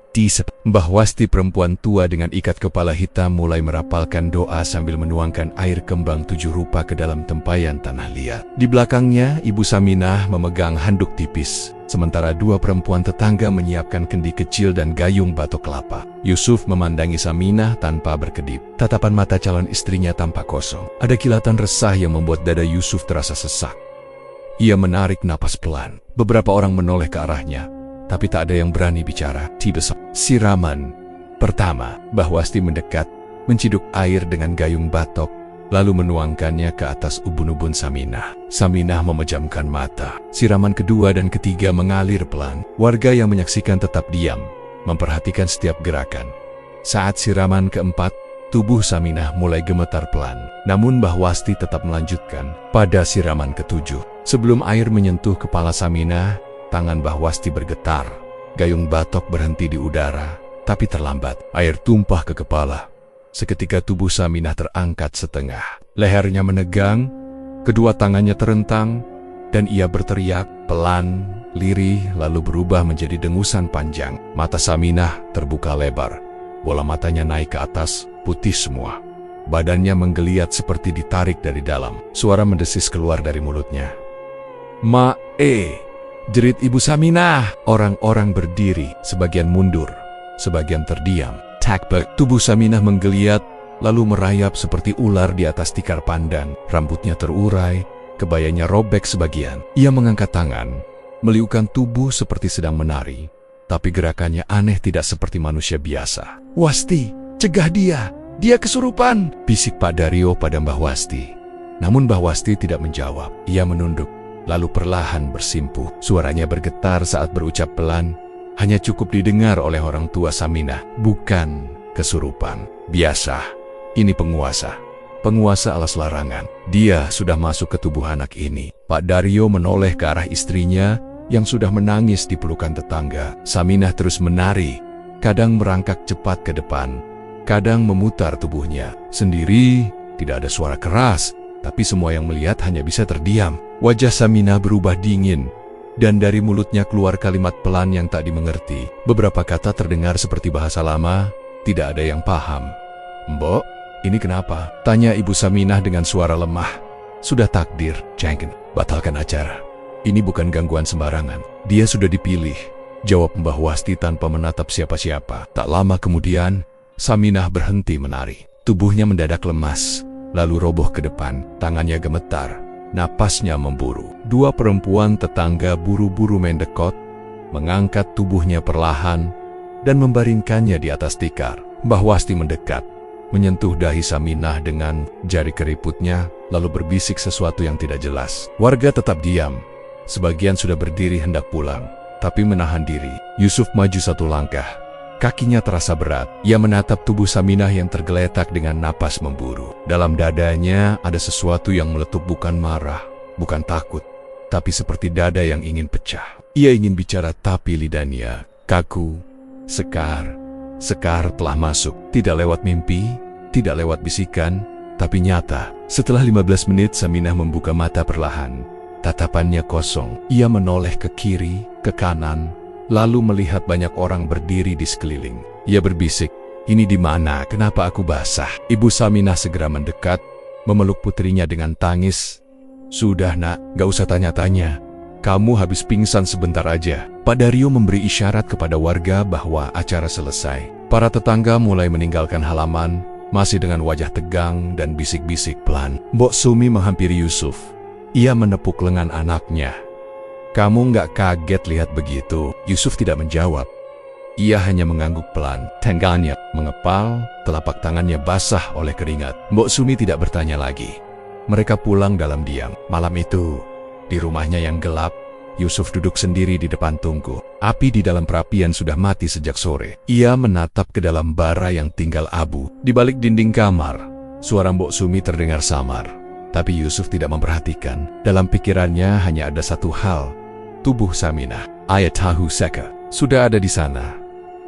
Mbah Wasti, perempuan tua dengan ikat kepala hitam, mulai merapalkan doa sambil menuangkan air kembang 7 rupa ke dalam tempayan tanah liat. Di belakangnya, Ibu Saminah memegang handuk tipis, sementara 2 perempuan tetangga menyiapkan kendi kecil dan gayung batok kelapa. Yusuf memandangi Saminah tanpa berkedip. Tatapan mata calon istrinya tampak kosong. Ada kilatan resah yang membuat dada Yusuf terasa sesak. Ia menarik napas pelan. Beberapa orang menoleh ke arahnya, tapi tak ada yang berani bicara. Tiba-tiba, siraman pertama. Mbah Wasti mendekat, menciduk air dengan gayung batok, lalu menuangkannya ke atas ubun-ubun Saminah. Saminah memejamkan mata. Siraman kedua dan ketiga mengalir pelan. Warga yang menyaksikan tetap diam, memperhatikan setiap gerakan. Saat siraman keempat, tubuh Saminah mulai gemetar pelan. Namun Mbah Wasti tetap melanjutkan. Pada siraman ketujuh, sebelum air menyentuh kepala Saminah, tangan Mbah Wasti bergetar. Gayung batok berhenti di udara, tapi terlambat. Air tumpah ke kepala. Seketika tubuh Saminah terangkat setengah. Lehernya menegang, kedua tangannya terentang, dan ia berteriak pelan, lirih, lalu berubah menjadi dengusan panjang. Mata Saminah terbuka lebar. Bola matanya naik ke atas, putih semua. Badannya menggeliat seperti ditarik dari dalam. Suara mendesis keluar dari mulutnya. Jerit Ibu Saminah. Orang-orang berdiri, sebagian mundur, sebagian terdiam. Takbek, tubuh Saminah menggeliat, lalu merayap seperti ular di atas tikar pandan. Rambutnya terurai, kebayanya robek sebagian. Ia mengangkat tangan, meliukan tubuh seperti sedang menari, tapi gerakannya aneh, tidak seperti manusia biasa. "Wasti, cegah dia kesurupan!" bisik Pak Dario pada Mbah Wasti. Namun Mbah Wasti tidak menjawab. Ia menunduk, lalu perlahan bersimpuh. Suaranya bergetar saat berucap pelan, hanya cukup didengar oleh orang tua Saminah. "Bukan kesurupan biasa, ini penguasa. Penguasa alas larangan. Dia sudah masuk ke tubuh anak ini." Pak Dario menoleh ke arah istrinya yang sudah menangis di pelukan tetangga. Saminah terus menari, kadang merangkak cepat ke depan, kadang memutar tubuhnya sendiri. Tidak ada suara keras, tapi semua yang melihat hanya bisa terdiam. Wajah Saminah berubah dingin, dan dari mulutnya keluar kalimat pelan yang tak dimengerti. Beberapa kata terdengar seperti bahasa lama, tidak ada yang paham. "Mbok, ini kenapa?" tanya Ibu Saminah dengan suara lemah. "Sudah takdir, jangan batalkan acara. Ini bukan gangguan sembarangan. Dia sudah dipilih," jawab Mbah Wasti tanpa menatap siapa-siapa. Tak lama kemudian, Saminah berhenti menari. Tubuhnya mendadak lemas, lalu roboh ke depan, tangannya gemetar, napasnya memburu. Dua perempuan tetangga buru-buru mendekat, mengangkat tubuhnya perlahan, dan membaringkannya di atas tikar. Mbah Wasti mendekat, menyentuh dahi Saminah dengan jari keriputnya, lalu berbisik sesuatu yang tidak jelas. Warga tetap diam. Sebagian sudah berdiri hendak pulang, tapi menahan diri. Yusuf maju satu langkah. Kakinya terasa berat. Ia menatap tubuh Saminah yang tergeletak dengan napas memburu. Dalam dadanya ada sesuatu yang meletup, bukan marah, bukan takut, tapi seperti dada yang ingin pecah. Ia ingin bicara tapi lidahnya kaku. Sekar telah masuk. Tidak lewat mimpi, tidak lewat bisikan, tapi nyata. Setelah 15 menit Saminah membuka mata perlahan. Tatapannya kosong. Ia menoleh ke kiri, ke kanan, lalu melihat banyak orang berdiri di sekeliling. Ia berbisik, "Ini di mana? Kenapa aku basah?" Ibu Saminah segera mendekat, memeluk putrinya dengan tangis. "Sudah nak, gak usah tanya-tanya. Kamu habis pingsan sebentar aja." Pak Daryo memberi isyarat kepada warga bahwa acara selesai. Para tetangga mulai meninggalkan halaman, masih dengan wajah tegang dan bisik-bisik pelan. Mbok Sumi menghampiri Yusuf. Ia menepuk lengan anaknya. "Kamu nggak kaget lihat begitu?" Yusuf tidak menjawab. Ia hanya mengangguk pelan. Tangannya mengepal, telapak tangannya basah oleh keringat. Mbok Sumi tidak bertanya lagi. Mereka pulang dalam diam. Malam itu, di rumahnya yang gelap, Yusuf duduk sendiri di depan tungku. Api di dalam perapian sudah mati sejak sore. Ia menatap ke dalam bara yang tinggal abu. Di balik dinding kamar, suara Mbok Sumi terdengar samar. Tapi Yusuf tidak memperhatikan. Dalam pikirannya hanya ada satu hal. Tubuh Saminah, Ayah Tahu Seka, sudah ada di sana.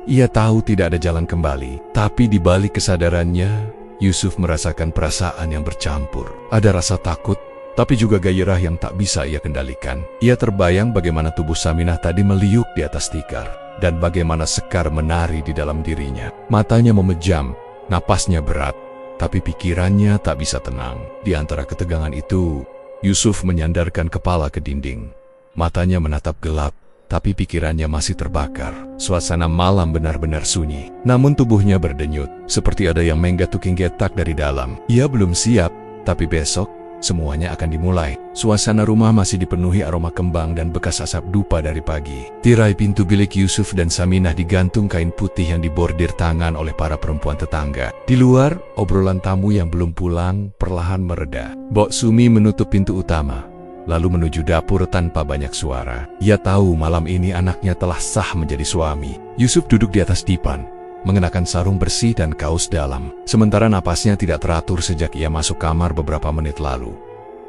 Ia tahu tidak ada jalan kembali. Tapi di balik kesadarannya, Yusuf merasakan perasaan yang bercampur. Ada rasa takut, tapi juga gairah yang tak bisa ia kendalikan. Ia terbayang bagaimana tubuh Saminah tadi meliuk di atas tikar, dan bagaimana Sekar menari di dalam dirinya. Matanya memejam, napasnya berat, tapi pikirannya tak bisa tenang. Di antara ketegangan itu, Yusuf menyandarkan kepala ke dinding. Matanya menatap gelap, tapi pikirannya masih terbakar. Suasana malam benar-benar sunyi, namun tubuhnya berdenyut, seperti ada yang menggatuking getak dari dalam. Ia belum siap, tapi besok semuanya akan dimulai. Suasana rumah masih dipenuhi aroma kembang dan bekas asap dupa dari pagi. Tirai pintu bilik Yusuf dan Saminah digantung kain putih yang dibordir tangan oleh para perempuan tetangga. Di luar, obrolan tamu yang belum pulang perlahan mereda. Mbok Sumi menutup pintu utama, lalu menuju dapur tanpa banyak suara. Ia tahu malam ini anaknya telah sah menjadi suami. Yusuf duduk di atas dipan, mengenakan sarung bersih dan kaos dalam. Sementara napasnya tidak teratur sejak ia masuk kamar beberapa menit lalu.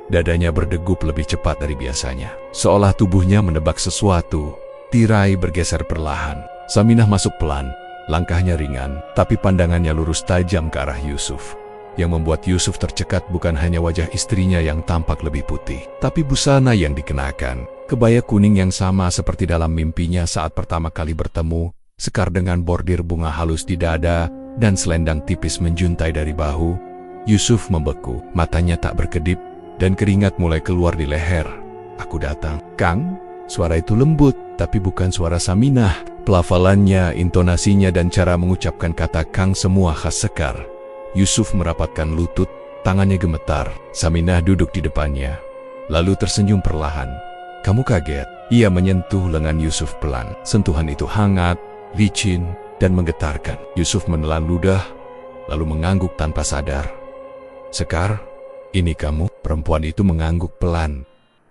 Dadanya berdegup lebih cepat dari biasanya, seolah tubuhnya menebak sesuatu. Tirai bergeser perlahan. Saminah masuk pelan, langkahnya ringan, tapi pandangannya lurus tajam ke arah Yusuf. Yang membuat Yusuf tercekat bukan hanya wajah istrinya yang tampak lebih putih, tapi busana yang dikenakan. Kebaya kuning yang sama seperti dalam mimpinya saat pertama kali bertemu, sekar dengan bordir bunga halus di dada, dan selendang tipis menjuntai dari bahu. Yusuf membeku, matanya tak berkedip, dan keringat mulai keluar di leher. "Aku datang." "Kang?" Suara itu lembut, tapi bukan suara Saminah. Pelafalannya, intonasinya, dan cara mengucapkan kata Kang semua khas Sekar. Yusuf merapatkan lutut, tangannya gemetar. Saminah duduk di depannya, lalu tersenyum perlahan. "Kamu kaget?" Ia menyentuh lengan Yusuf pelan. Sentuhan itu hangat, licin, dan menggetarkan. Yusuf menelan ludah, lalu mengangguk tanpa sadar. "Sekar, ini kamu?" Perempuan itu mengangguk pelan,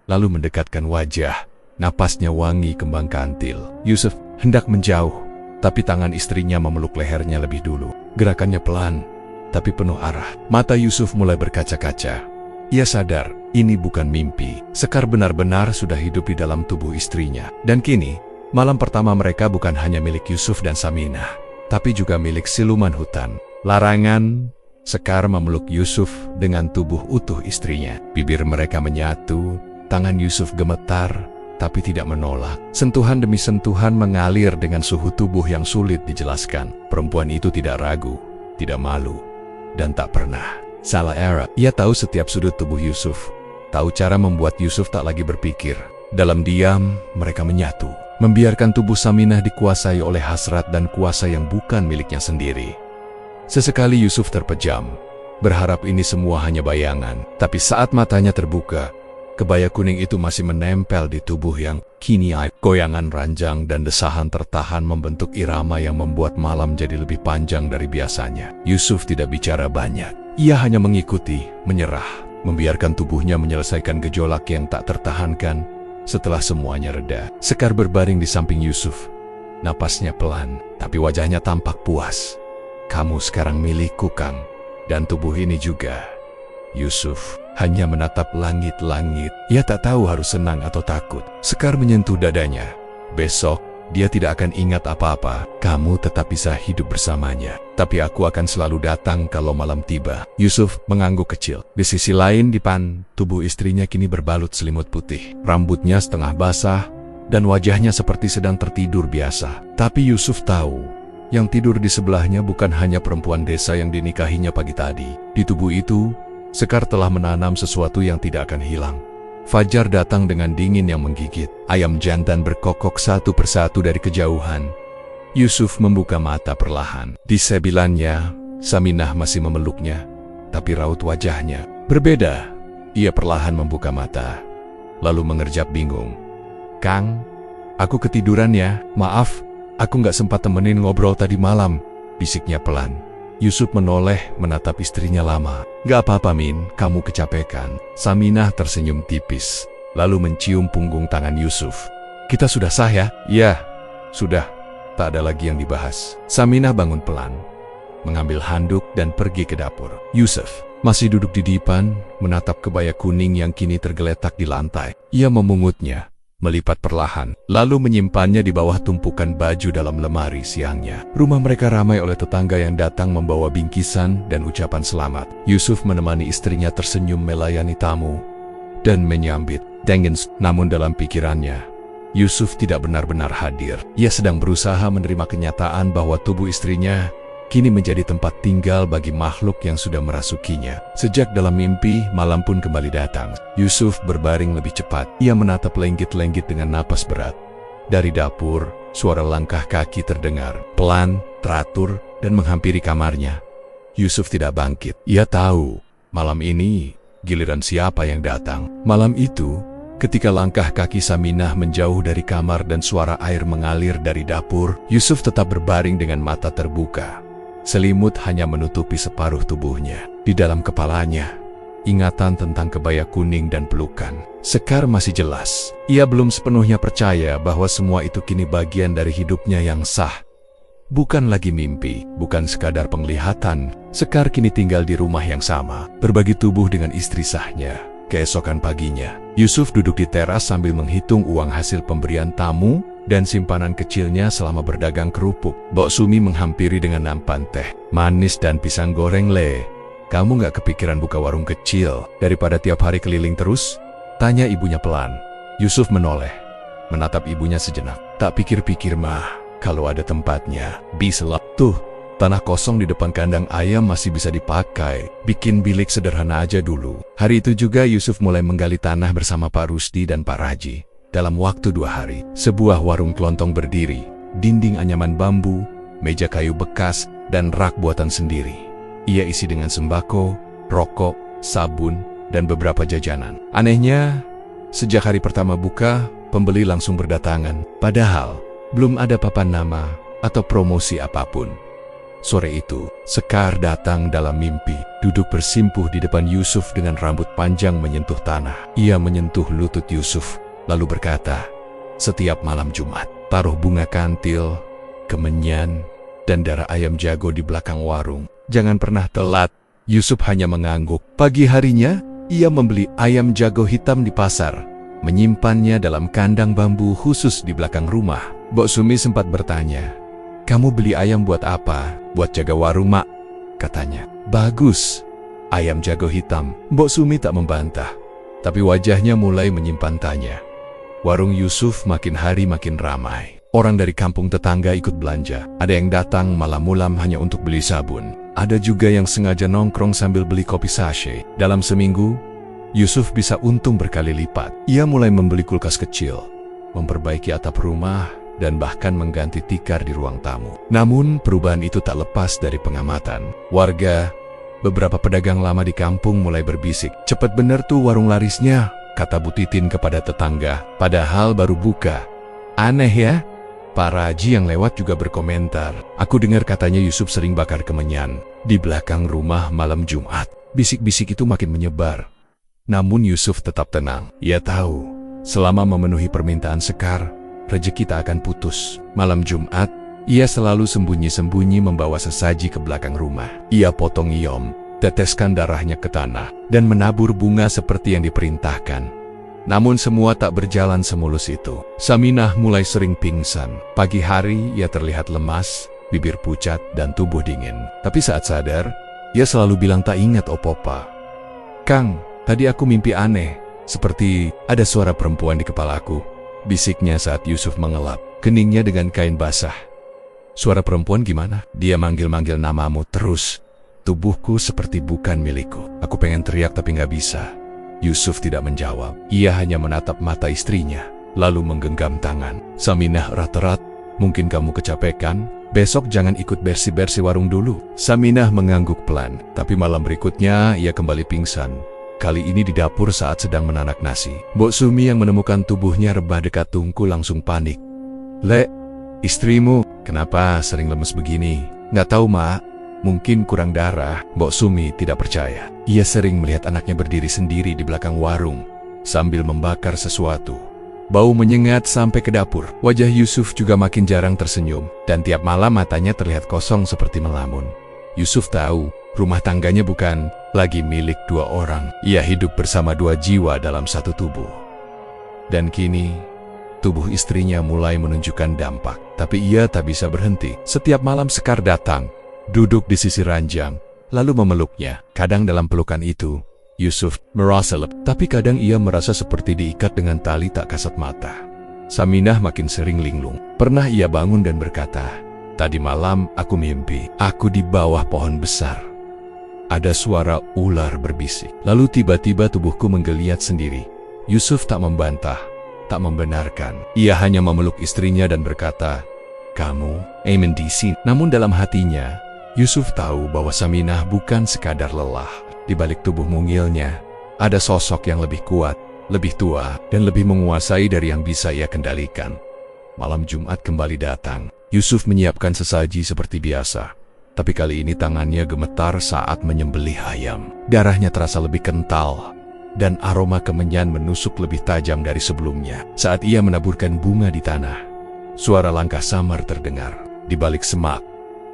lalu mendekatkan wajah. Napasnya wangi kembang kantil. Yusuf hendak menjauh, tapi tangan istrinya memeluk lehernya lebih dulu. Gerakannya pelan, tapi penuh arah. Mata Yusuf mulai berkaca-kaca. Ia sadar, ini bukan mimpi. Sekar benar-benar sudah hidup di dalam tubuh istrinya. Dan kini, malam pertama mereka bukan hanya milik Yusuf dan Saminah, tapi juga milik siluman hutan. Larangan, Sekar memeluk Yusuf dengan tubuh utuh istrinya. Bibir mereka menyatu, tangan Yusuf gemetar, tapi tidak menolak. Sentuhan demi sentuhan mengalir dengan suhu tubuh yang sulit dijelaskan. Perempuan itu tidak ragu, tidak malu, dan tak pernah salah arah. Ia tahu setiap sudut tubuh Yusuf, tahu cara membuat Yusuf tak lagi berpikir. Dalam diam, mereka menyatu, membiarkan tubuh Saminah dikuasai oleh hasrat dan kuasa yang bukan miliknya sendiri. Sesekali Yusuf terpejam, berharap ini semua hanya bayangan. Tapi saat matanya terbuka, kebaya kuning itu masih menempel di tubuh yang kini goyangan ranjang dan desahan tertahan membentuk irama yang membuat malam jadi lebih panjang dari biasanya. Yusuf tidak bicara banyak. Ia hanya mengikuti, menyerah, membiarkan tubuhnya menyelesaikan gejolak yang tak tertahankan. Setelah semuanya reda, Sekar berbaring di samping Yusuf. Napasnya pelan, tapi wajahnya tampak puas. "Kamu sekarang milikku, Kang, dan tubuh ini juga." Yusuf hanya menatap langit-langit. Ia tak tahu harus senang atau takut. Sekar menyentuh dadanya. "Besok, dia tidak akan ingat apa-apa. Kamu tetap bisa hidup bersamanya. Tapi aku akan selalu datang kalau malam tiba." Yusuf mengangguk kecil. Di sisi lain depan, tubuh istrinya kini berbalut selimut putih. Rambutnya setengah basah, dan wajahnya seperti sedang tertidur biasa. Tapi Yusuf tahu, yang tidur di sebelahnya bukan hanya perempuan desa yang dinikahinya pagi tadi. Di tubuh itu, Sekar telah menanam sesuatu yang tidak akan hilang. Fajar datang dengan dingin yang menggigit. Ayam jantan berkokok satu persatu dari kejauhan. Yusuf membuka mata perlahan. Di sebilannya, Saminah masih memeluknya, tapi raut wajahnya berbeda. Ia perlahan membuka mata, lalu mengerjap bingung. "Kang, aku ketiduran ya. Maaf, aku nggak sempat temenin ngobrol tadi malam," bisiknya pelan. Yusuf menoleh menatap istrinya lama. "Gak apa-apa, Min, kamu kecapekan." Saminah tersenyum tipis, lalu mencium punggung tangan Yusuf. "Kita sudah sah ya?" "Ya, sudah. Tak ada lagi yang dibahas." Saminah bangun pelan, mengambil handuk dan pergi ke dapur. Yusuf masih duduk di dipan, menatap kebaya kuning yang kini tergeletak di lantai. Ia memungutnya, melipat perlahan, lalu menyimpannya di bawah tumpukan baju dalam lemari siangnya. Rumah mereka ramai oleh tetangga yang datang membawa bingkisan dan ucapan selamat. Yusuf menemani istrinya tersenyum melayani tamu dan menyambit Dengens. Namun dalam pikirannya, Yusuf tidak benar-benar hadir. Ia sedang berusaha menerima kenyataan bahwa tubuh istrinya kini menjadi tempat tinggal bagi makhluk yang sudah merasukinya. Sejak dalam mimpi, malam pun kembali datang. Yusuf berbaring lebih cepat. Ia menatap lenggit-lenggit dengan napas berat. Dari dapur, suara langkah kaki terdengar, pelan, teratur, dan menghampiri kamarnya. Yusuf tidak bangkit. Ia tahu, malam ini, giliran siapa yang datang. Malam itu, ketika langkah kaki Saminah menjauh dari kamar dan suara air mengalir dari dapur, Yusuf tetap berbaring dengan mata terbuka. Selimut hanya menutupi separuh tubuhnya. Di dalam kepalanya, ingatan tentang kebaya kuning dan pelukan Sekar masih jelas. Ia belum sepenuhnya percaya bahwa semua itu kini bagian dari hidupnya yang sah. Bukan lagi mimpi, bukan sekadar penglihatan. Sekar kini tinggal di rumah yang sama, berbagi tubuh dengan istri sahnya. Keesokan paginya, Yusuf duduk di teras sambil menghitung uang hasil pemberian tamu dan simpanan kecilnya selama berdagang kerupuk. Mbok Sumi menghampiri dengan nampan teh manis dan pisang goreng. "Le, kamu nggak kepikiran buka warung kecil daripada tiap hari keliling terus?" tanya ibunya pelan. Yusuf menoleh, menatap ibunya sejenak. "Tak pikir-pikir mah, kalau ada tempatnya, bisa lah. Tuh, tanah kosong di depan kandang ayam masih bisa dipakai. Bikin bilik sederhana aja dulu." Hari itu juga Yusuf mulai menggali tanah bersama Pak Rusdi dan Pak Raji. Dalam waktu 2 hari, sebuah warung kelontong berdiri. Dinding anyaman bambu, meja kayu bekas, dan rak buatan sendiri. Ia isi dengan sembako, rokok, sabun, dan beberapa jajanan. Anehnya, sejak hari pertama buka, pembeli langsung berdatangan. Padahal, belum ada papan nama atau promosi apapun. Sore itu, Sekar datang dalam mimpi, duduk bersimpuh di depan Yusuf dengan rambut panjang menyentuh tanah. Ia menyentuh lutut Yusuf, lalu berkata, "Setiap malam Jumat, taruh bunga kantil, kemenyan, dan darah ayam jago di belakang warung. Jangan pernah telat." Yusuf hanya mengangguk. Pagi harinya, ia membeli ayam jago hitam di pasar, menyimpannya dalam kandang bambu khusus di belakang rumah. Mbok Sumi sempat bertanya, "Kamu beli ayam buat apa?" "Buat jaga warung, Mak," katanya. "Bagus, ayam jago hitam." Mbok Sumi tak membantah, tapi wajahnya mulai menyimpan tanya. Warung Yusuf makin hari makin ramai. Orang dari kampung tetangga ikut belanja. Ada yang datang malam-malam hanya untuk beli sabun. Ada juga yang sengaja nongkrong sambil beli kopi sachet. Dalam seminggu, Yusuf bisa untung berkali lipat. Ia mulai membeli kulkas kecil, memperbaiki atap rumah, dan bahkan mengganti tikar di ruang tamu. Namun, perubahan itu tak lepas dari pengamatan. Warga, beberapa pedagang lama di kampung mulai berbisik. "Cepet bener tuh warung larisnya," kata Bu Titin kepada tetangga, padahal baru buka. "Aneh ya?" Pak Raji yang lewat juga berkomentar. "Aku dengar katanya Yusuf sering bakar kemenyan di belakang rumah malam Jumat." Bisik-bisik itu makin menyebar. Namun Yusuf tetap tenang. Ia tahu, selama memenuhi permintaan Sekar, rezeki tak akan putus. Malam Jumat, ia selalu sembunyi-sembunyi membawa sesaji ke belakang rumah. Ia potong iom, teteskan darahnya ke tanah, dan menabur bunga seperti yang diperintahkan. Namun semua tak berjalan semulus itu. Saminah mulai sering pingsan. Pagi hari ia terlihat lemas, bibir pucat, dan tubuh dingin. Tapi saat sadar, ia selalu bilang tak ingat opo-opa. "Kang, tadi aku mimpi aneh, seperti ada suara perempuan di kepalaku," bisiknya saat Yusuf mengelap keningnya dengan kain basah. "Suara perempuan gimana?" "Dia manggil-manggil namamu terus. Tubuhku seperti bukan milikku. Aku pengen teriak tapi nggak bisa." Yusuf tidak menjawab. Ia hanya menatap mata istrinya, lalu menggenggam tangan. "Saminah, erat-erat, mungkin kamu kecapekan. Besok jangan ikut bersih-bersih warung dulu." Saminah mengangguk pelan, tapi malam berikutnya ia kembali pingsan. Kali ini di dapur saat sedang menanak nasi. Mbok Sumi yang menemukan tubuhnya rebah dekat tungku langsung panik. "Lek, istrimu, kenapa sering lemes begini?" "Nggak tahu, Mak. Mungkin kurang darah." Mbok Sumi tidak percaya. Ia sering melihat anaknya berdiri sendiri di belakang warung, sambil membakar sesuatu. Bau menyengat sampai ke dapur. Wajah Yusuf juga makin jarang tersenyum, dan tiap malam matanya terlihat kosong seperti melamun. Yusuf tahu, rumah tangganya bukan lagi milik dua orang. Ia hidup bersama dua jiwa dalam satu tubuh. Dan kini, tubuh istrinya mulai menunjukkan dampak. Tapi ia tak bisa berhenti. Setiap malam Sekar datang, duduk di sisi ranjang, lalu memeluknya. Kadang dalam pelukan itu, Yusuf merasa tapi kadang ia merasa seperti diikat dengan tali tak kasat mata. Saminah makin sering linglung. Pernah ia bangun dan berkata, "Tadi malam aku mimpi, aku di bawah pohon besar. Ada suara ular berbisik. Lalu tiba-tiba tubuhku menggeliat sendiri." Yusuf tak membantah, tak membenarkan. Ia hanya memeluk istrinya dan berkata, "Kamu, amen di sini." Namun dalam hatinya, Yusuf tahu bahwa Saminah bukan sekadar lelah. Di balik tubuh mungilnya, ada sosok yang lebih kuat, lebih tua, dan lebih menguasai dari yang bisa ia kendalikan. Malam Jumat kembali datang. Yusuf menyiapkan sesaji seperti biasa. Tapi kali ini tangannya gemetar saat menyembelih ayam. Darahnya terasa lebih kental, dan aroma kemenyan menusuk lebih tajam dari sebelumnya. Saat ia menaburkan bunga di tanah, suara langkah samar terdengar di balik semak.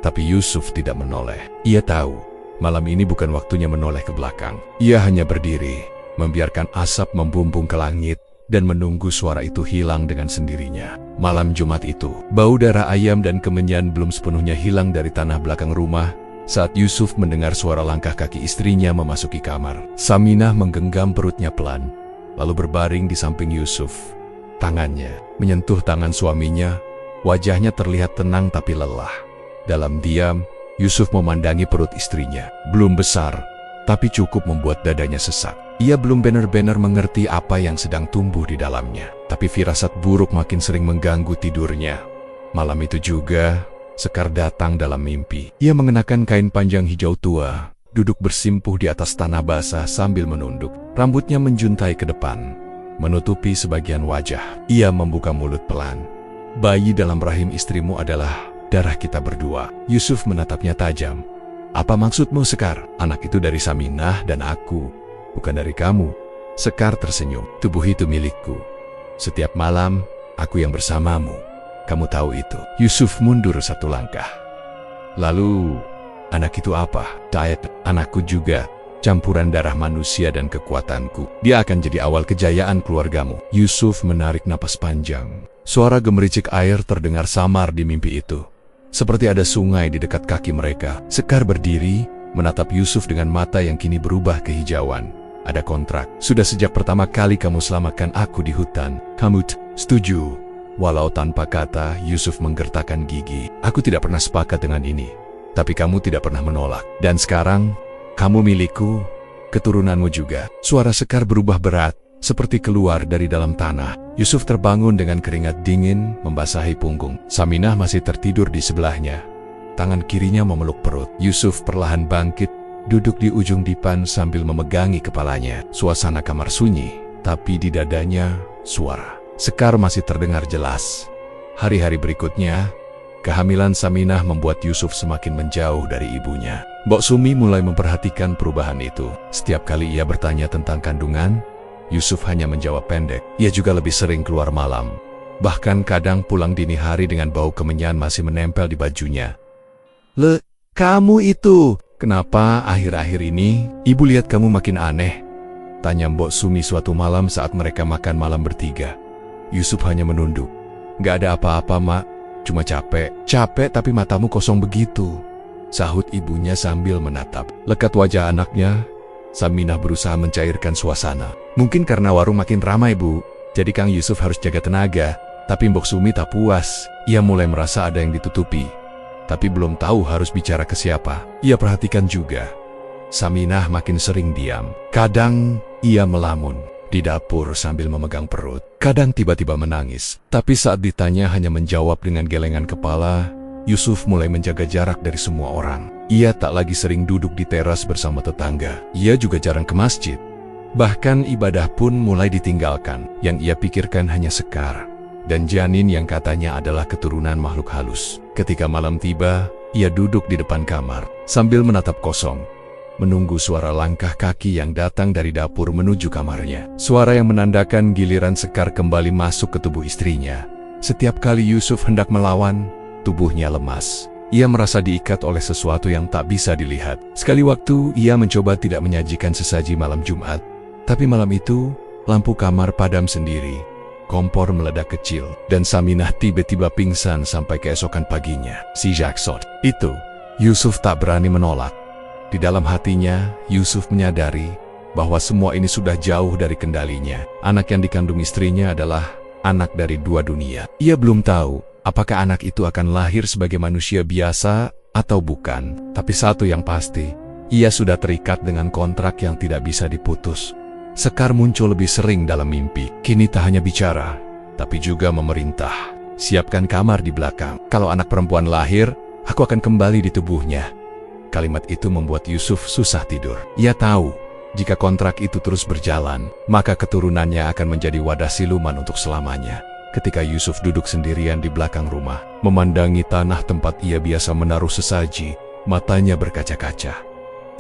Tapi Yusuf tidak menoleh. Ia tahu, malam ini bukan waktunya menoleh ke belakang. Ia hanya berdiri, membiarkan asap membumbung ke langit, dan menunggu suara itu hilang dengan sendirinya. Malam Jumat itu, bau darah ayam dan kemenyan belum sepenuhnya hilang dari tanah belakang rumah, saat Yusuf mendengar suara langkah kaki istrinya memasuki kamar. Saminah menggenggam perutnya pelan, lalu berbaring di samping Yusuf. Tangannya menyentuh tangan suaminya, wajahnya terlihat tenang tapi lelah. Dalam diam, Yusuf memandangi perut istrinya. Belum besar, tapi cukup membuat dadanya sesak. Ia belum benar-benar mengerti apa yang sedang tumbuh di dalamnya. Tapi firasat buruk makin sering mengganggu tidurnya. Malam itu juga, Sekar datang dalam mimpi. Ia mengenakan kain panjang hijau tua, duduk bersimpuh di atas tanah basah sambil menunduk. Rambutnya menjuntai ke depan, menutupi sebagian wajah. Ia membuka mulut pelan. "Bayi dalam rahim istrimu adalah darah kita berdua." Yusuf menatapnya tajam. "Apa maksudmu, Sekar?" "Anak itu dari Saminah dan aku, bukan dari kamu." Sekar tersenyum. "Tubuh itu milikku. Setiap malam, aku yang bersamamu. Kamu tahu itu." Yusuf mundur satu langkah. "Lalu, anak itu apa?" "Taet, anakku juga. Campuran darah manusia dan kekuatanku. Dia akan jadi awal kejayaan keluargamu." Yusuf menarik napas panjang. Suara gemericik air terdengar samar di mimpi itu. Seperti ada sungai di dekat kaki mereka. Sekar berdiri, menatap Yusuf dengan mata yang kini berubah kehijauan. "Ada kontrak. Sudah sejak pertama kali kamu selamatkan aku di hutan. Kamu setuju?" Walau tanpa kata, Yusuf menggertakkan gigi. "Aku tidak pernah sepakat dengan ini. Tapi kamu tidak pernah menolak. Dan sekarang, kamu milikku, keturunanmu juga." Suara Sekar berubah berat, seperti keluar dari dalam tanah. Yusuf terbangun dengan keringat dingin membasahi punggung. Saminah masih tertidur di sebelahnya. Tangan kirinya memeluk perut. Yusuf perlahan bangkit, duduk di ujung dipan sambil memegangi kepalanya. Suasana kamar sunyi, tapi di dadanya suara Sekar masih terdengar jelas. Hari-hari berikutnya, kehamilan Saminah membuat Yusuf semakin menjauh dari ibunya. Mbok Sumi mulai memperhatikan perubahan itu. Setiap kali ia bertanya tentang kandungan, Yusuf hanya menjawab pendek. Ia juga lebih sering keluar malam. Bahkan kadang pulang dini hari dengan bau kemenyan masih menempel di bajunya. Kamu itu, kenapa akhir-akhir ini ibu lihat kamu makin aneh? Tanya Mbok Sumi suatu malam saat mereka makan malam bertiga. Yusuf hanya menunduk. Gak ada apa-apa, Mak. Cuma capek. Capek tapi matamu kosong begitu, sahut ibunya sambil menatap lekat wajah anaknya. Saminah berusaha mencairkan suasana. Mungkin karena warung makin ramai, Bu. Jadi Kang Yusuf harus jaga tenaga. Tapi Mbok Sumi tak puas. Ia mulai merasa ada yang ditutupi. Tapi belum tahu harus bicara ke siapa. Ia perhatikan juga. Saminah makin sering diam. Kadang ia melamun di dapur sambil memegang perut. Kadang tiba-tiba menangis. Tapi saat ditanya hanya menjawab dengan gelengan kepala. Yusuf mulai menjaga jarak dari semua orang. Ia tak lagi sering duduk di teras bersama tetangga. Ia juga jarang ke masjid. Bahkan ibadah pun mulai ditinggalkan. Yang ia pikirkan hanya Sekar dan janin yang katanya adalah keturunan makhluk halus. Ketika malam tiba, ia duduk di depan kamar sambil menatap kosong, menunggu suara langkah kaki yang datang dari dapur menuju kamarnya. Suara yang menandakan giliran Sekar kembali masuk ke tubuh istrinya. Setiap kali Yusuf hendak melawan, tubuhnya lemas. Ia merasa diikat oleh sesuatu yang tak bisa dilihat. Sekali waktu, ia mencoba tidak menyajikan sesaji malam Jumat. Tapi malam itu, lampu kamar padam sendiri. Kompor meledak kecil, dan Saminah tiba-tiba pingsan sampai keesokan paginya. Si Jackson itu, Yusuf tak berani menolak. Di dalam hatinya, Yusuf menyadari bahwa semua ini sudah jauh dari kendalinya. Anak yang dikandung istrinya adalah anak dari dua dunia. Ia belum tahu apakah anak itu akan lahir sebagai manusia biasa atau bukan. Tapi satu yang pasti, ia sudah terikat dengan kontrak yang tidak bisa diputus. Sekar muncul lebih sering dalam mimpi. Kini tak hanya bicara, tapi juga memerintah. Siapkan kamar di belakang. Kalau anak perempuan lahir, aku akan kembali di tubuhnya. Kalimat itu membuat Yusuf susah tidur. Ia tahu, jika kontrak itu terus berjalan, maka keturunannya akan menjadi wadah siluman untuk selamanya. Ketika Yusuf duduk sendirian di belakang rumah, memandangi tanah tempat ia biasa menaruh sesaji, matanya berkaca-kaca.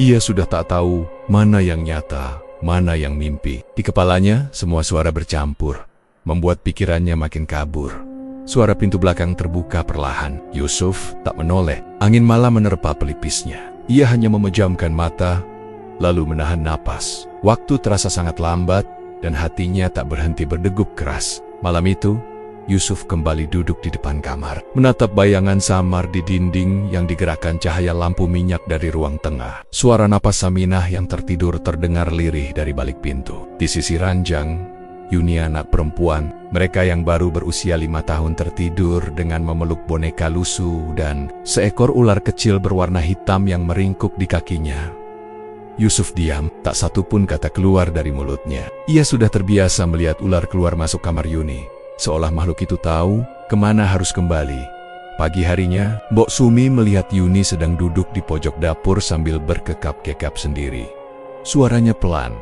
Ia sudah tak tahu mana yang nyata, mana yang mimpi. Di kepalanya, semua suara bercampur, membuat pikirannya makin kabur. Suara pintu belakang terbuka perlahan. Yusuf tak menoleh. Angin malam menerpa pelipisnya. Ia hanya memejamkan mata, lalu menahan napas. Waktu terasa sangat lambat, dan hatinya tak berhenti berdegup keras. Malam itu, Yusuf kembali duduk di depan kamar, menatap bayangan samar di dinding yang digerakkan cahaya lampu minyak dari ruang tengah. Suara napas Saminah yang tertidur terdengar lirih dari balik pintu. Di sisi ranjang, Yuni anak perempuan, mereka yang baru berusia 5 tahun tertidur dengan memeluk boneka lusuh dan seekor ular kecil berwarna hitam yang meringkuk di kakinya. Yusuf diam, tak satu pun kata keluar dari mulutnya. Ia sudah terbiasa melihat ular keluar masuk kamar Yuni, seolah makhluk itu tahu kemana harus kembali. Pagi harinya, Mbok Sumi melihat Yuni sedang duduk di pojok dapur sambil berkekap-kekap sendiri. Suaranya pelan,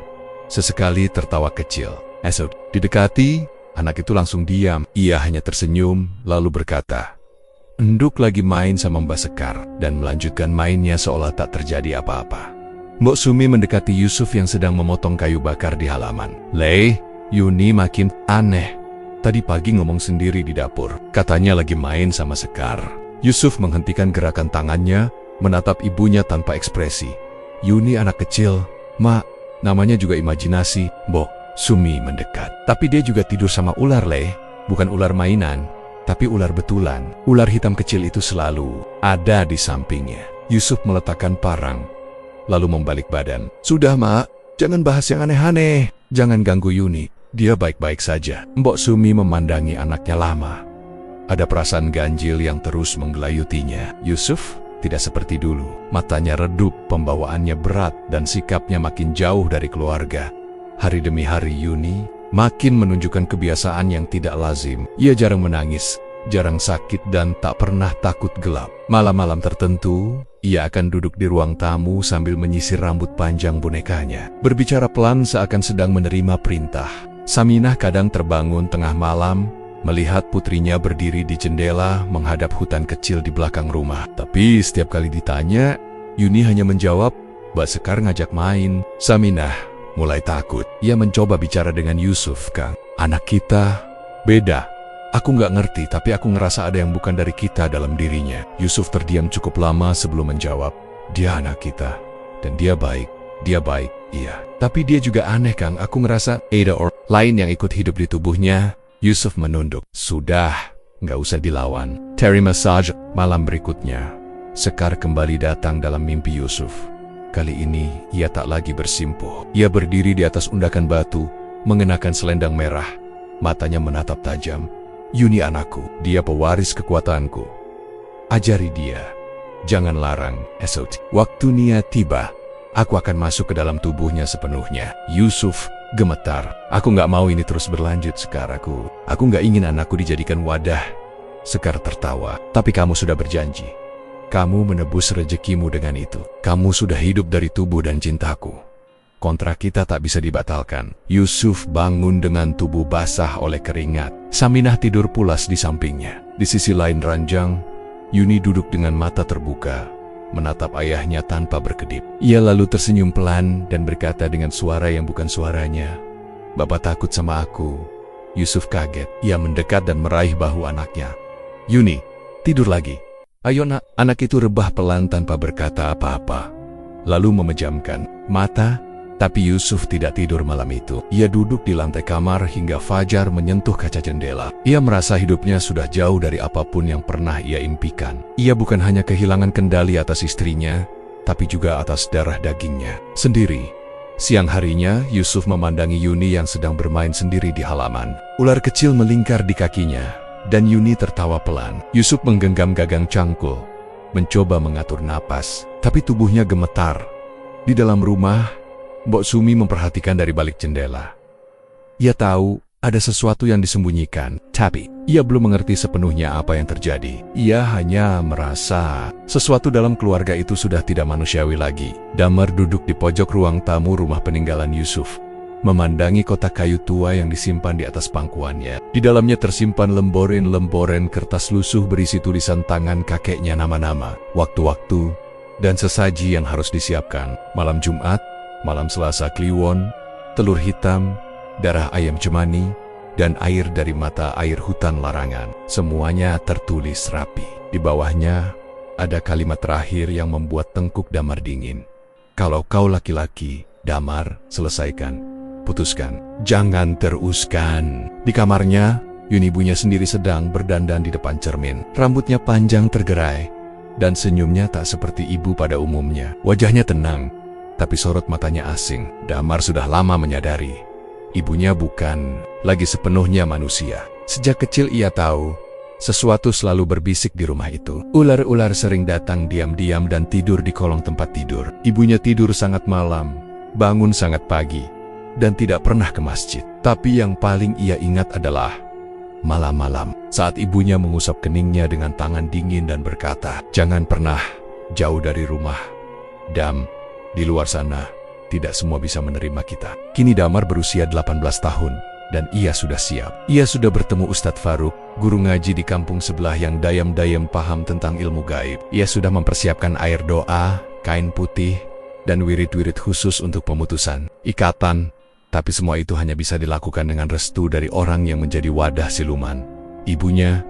sesekali tertawa kecil. Esok, didekati, anak itu langsung diam. Ia hanya tersenyum, lalu berkata, "Enduk lagi main sama Mbak Sekar," dan melanjutkan mainnya seolah tak terjadi apa-apa. Mbok Sumi mendekati Yusuf yang sedang memotong kayu bakar di halaman. Yuni makin aneh. Tadi pagi ngomong sendiri di dapur, katanya lagi main sama Sekar. Yusuf menghentikan gerakan tangannya, menatap ibunya tanpa ekspresi. Yuni anak kecil, Mak, namanya juga imajinasi. Mbok Sumi mendekat. Tapi dia juga tidur sama ular, bukan ular mainan, tapi ular betulan. Ular hitam kecil itu selalu ada di sampingnya. Yusuf meletakkan parang, lalu membalik badan. "Sudah, Mak, jangan bahas yang aneh-aneh. Jangan ganggu Yuni, dia baik-baik saja." Mbok Sumi memandangi anaknya lama. Ada perasaan ganjil yang terus menggelayutinya. Yusuf tidak seperti dulu. Matanya redup, pembawaannya berat, dan sikapnya makin jauh dari keluarga. Hari demi hari Yuni makin menunjukkan kebiasaan yang tidak lazim. Ia jarang menangis, jarang sakit dan tak pernah takut gelap. Malam-malam tertentu, ia akan duduk di ruang tamu sambil menyisir rambut panjang bonekanya. Berbicara pelan seakan sedang menerima perintah. Saminah kadang terbangun tengah malam, melihat putrinya berdiri di jendela menghadap hutan kecil di belakang rumah. Tapi setiap kali ditanya, Yuni hanya menjawab, "Mbak Sekar ngajak main." Saminah mulai takut. Ia mencoba bicara dengan Yusuf, "Kang, anak kita beda. Aku nggak ngerti, tapi aku ngerasa ada yang bukan dari kita dalam dirinya." Yusuf terdiam cukup lama sebelum menjawab, "Dia anak kita, dan dia baik. Dia baik, iya. Tapi dia juga aneh, Kang. Aku ngerasa ada orang lain yang ikut hidup di tubuhnya." Yusuf menunduk. "Sudah, nggak usah dilawan." Terry massage malam berikutnya. Sekar kembali datang dalam mimpi Yusuf. Kali ini, ia tak lagi bersimpuh. Ia berdiri di atas undakan batu, mengenakan selendang merah. Matanya menatap tajam. "Yuni anakku, dia pewaris kekuatanku. Ajari dia. Jangan larang." Esok, waktu Nia tiba, aku akan masuk ke dalam tubuhnya sepenuhnya. Yusuf gemetar. "Aku nggak mau ini terus berlanjut, Sekar. Aku nggak ingin anakku dijadikan wadah." Sekar tertawa. "Tapi kamu sudah berjanji. Kamu menebus rezekimu dengan itu. Kamu sudah hidup dari tubuh dan cintaku. Kontrak kita tak bisa dibatalkan." Yusuf bangun dengan tubuh basah oleh keringat. Saminah tidur pulas di sampingnya. Di sisi lain ranjang, Yuni duduk dengan mata terbuka, menatap ayahnya tanpa berkedip. Ia lalu tersenyum pelan dan berkata dengan suara yang bukan suaranya, "Bapak takut sama aku." Yusuf kaget. Ia mendekat dan meraih bahu anaknya. "Yuni, tidur lagi. Ayo nak." Anak itu rebah pelan tanpa berkata apa-apa, lalu memejamkan mata. Tapi Yusuf tidak tidur malam itu. Ia duduk di lantai kamar hingga fajar menyentuh kaca jendela. Ia merasa hidupnya sudah jauh dari apapun yang pernah ia impikan. Ia bukan hanya kehilangan kendali atas istrinya, tapi juga atas darah dagingnya sendiri. Siang harinya, Yusuf memandangi Yuni yang sedang bermain sendiri di halaman. Ular kecil melingkar di kakinya, dan Yuni tertawa pelan. Yusuf menggenggam gagang cangkul, mencoba mengatur napas, tapi tubuhnya gemetar. Di dalam rumah, Mbok Sumi memperhatikan dari balik jendela. Ia tahu ada sesuatu yang disembunyikan, tapi ia belum mengerti sepenuhnya apa yang terjadi. Ia hanya merasa sesuatu dalam keluarga itu sudah tidak manusiawi lagi. Damar duduk di pojok ruang tamu rumah peninggalan Yusuf, memandangi kotak kayu tua yang disimpan di atas pangkuannya. Di dalamnya tersimpan lemboren-lemboren kertas lusuh berisi tulisan tangan kakeknya, nama-nama, waktu-waktu, dan sesaji yang harus disiapkan. Malam Jumat, malam Selasa Kliwon, telur hitam, darah ayam cemani, dan air dari mata air hutan larangan. Semuanya tertulis rapi. Di bawahnya ada kalimat terakhir yang membuat tengkuk Damar dingin. "Kalau kau laki-laki, Damar, selesaikan. Putuskan. Jangan teruskan." Di kamarnya, Yuni ibunya sendiri sedang berdandan di depan cermin. Rambutnya panjang tergerai, dan senyumnya tak seperti ibu pada umumnya. Wajahnya tenang, tapi sorot matanya asing. Damar sudah lama menyadari, ibunya bukan lagi sepenuhnya manusia. Sejak kecil ia tahu, sesuatu selalu berbisik di rumah itu. Ular-ular sering datang diam-diam dan tidur di kolong tempat tidur. Ibunya tidur sangat malam, bangun sangat pagi, dan tidak pernah ke masjid. Tapi yang paling ia ingat adalah malam-malam saat ibunya mengusap keningnya dengan tangan dingin dan berkata, "Jangan pernah jauh dari rumah, Dam. Di luar sana, tidak semua bisa menerima kita." Kini Damar berusia 18 tahun, dan ia sudah siap. Ia sudah bertemu Ustadz Faruk, guru ngaji di kampung sebelah yang dayam-dayam paham tentang ilmu gaib. Ia sudah mempersiapkan air doa, kain putih, dan wirid-wirid khusus untuk pemutusan ikatan. Tapi semua itu hanya bisa dilakukan dengan restu dari orang yang menjadi wadah siluman. Ibunya,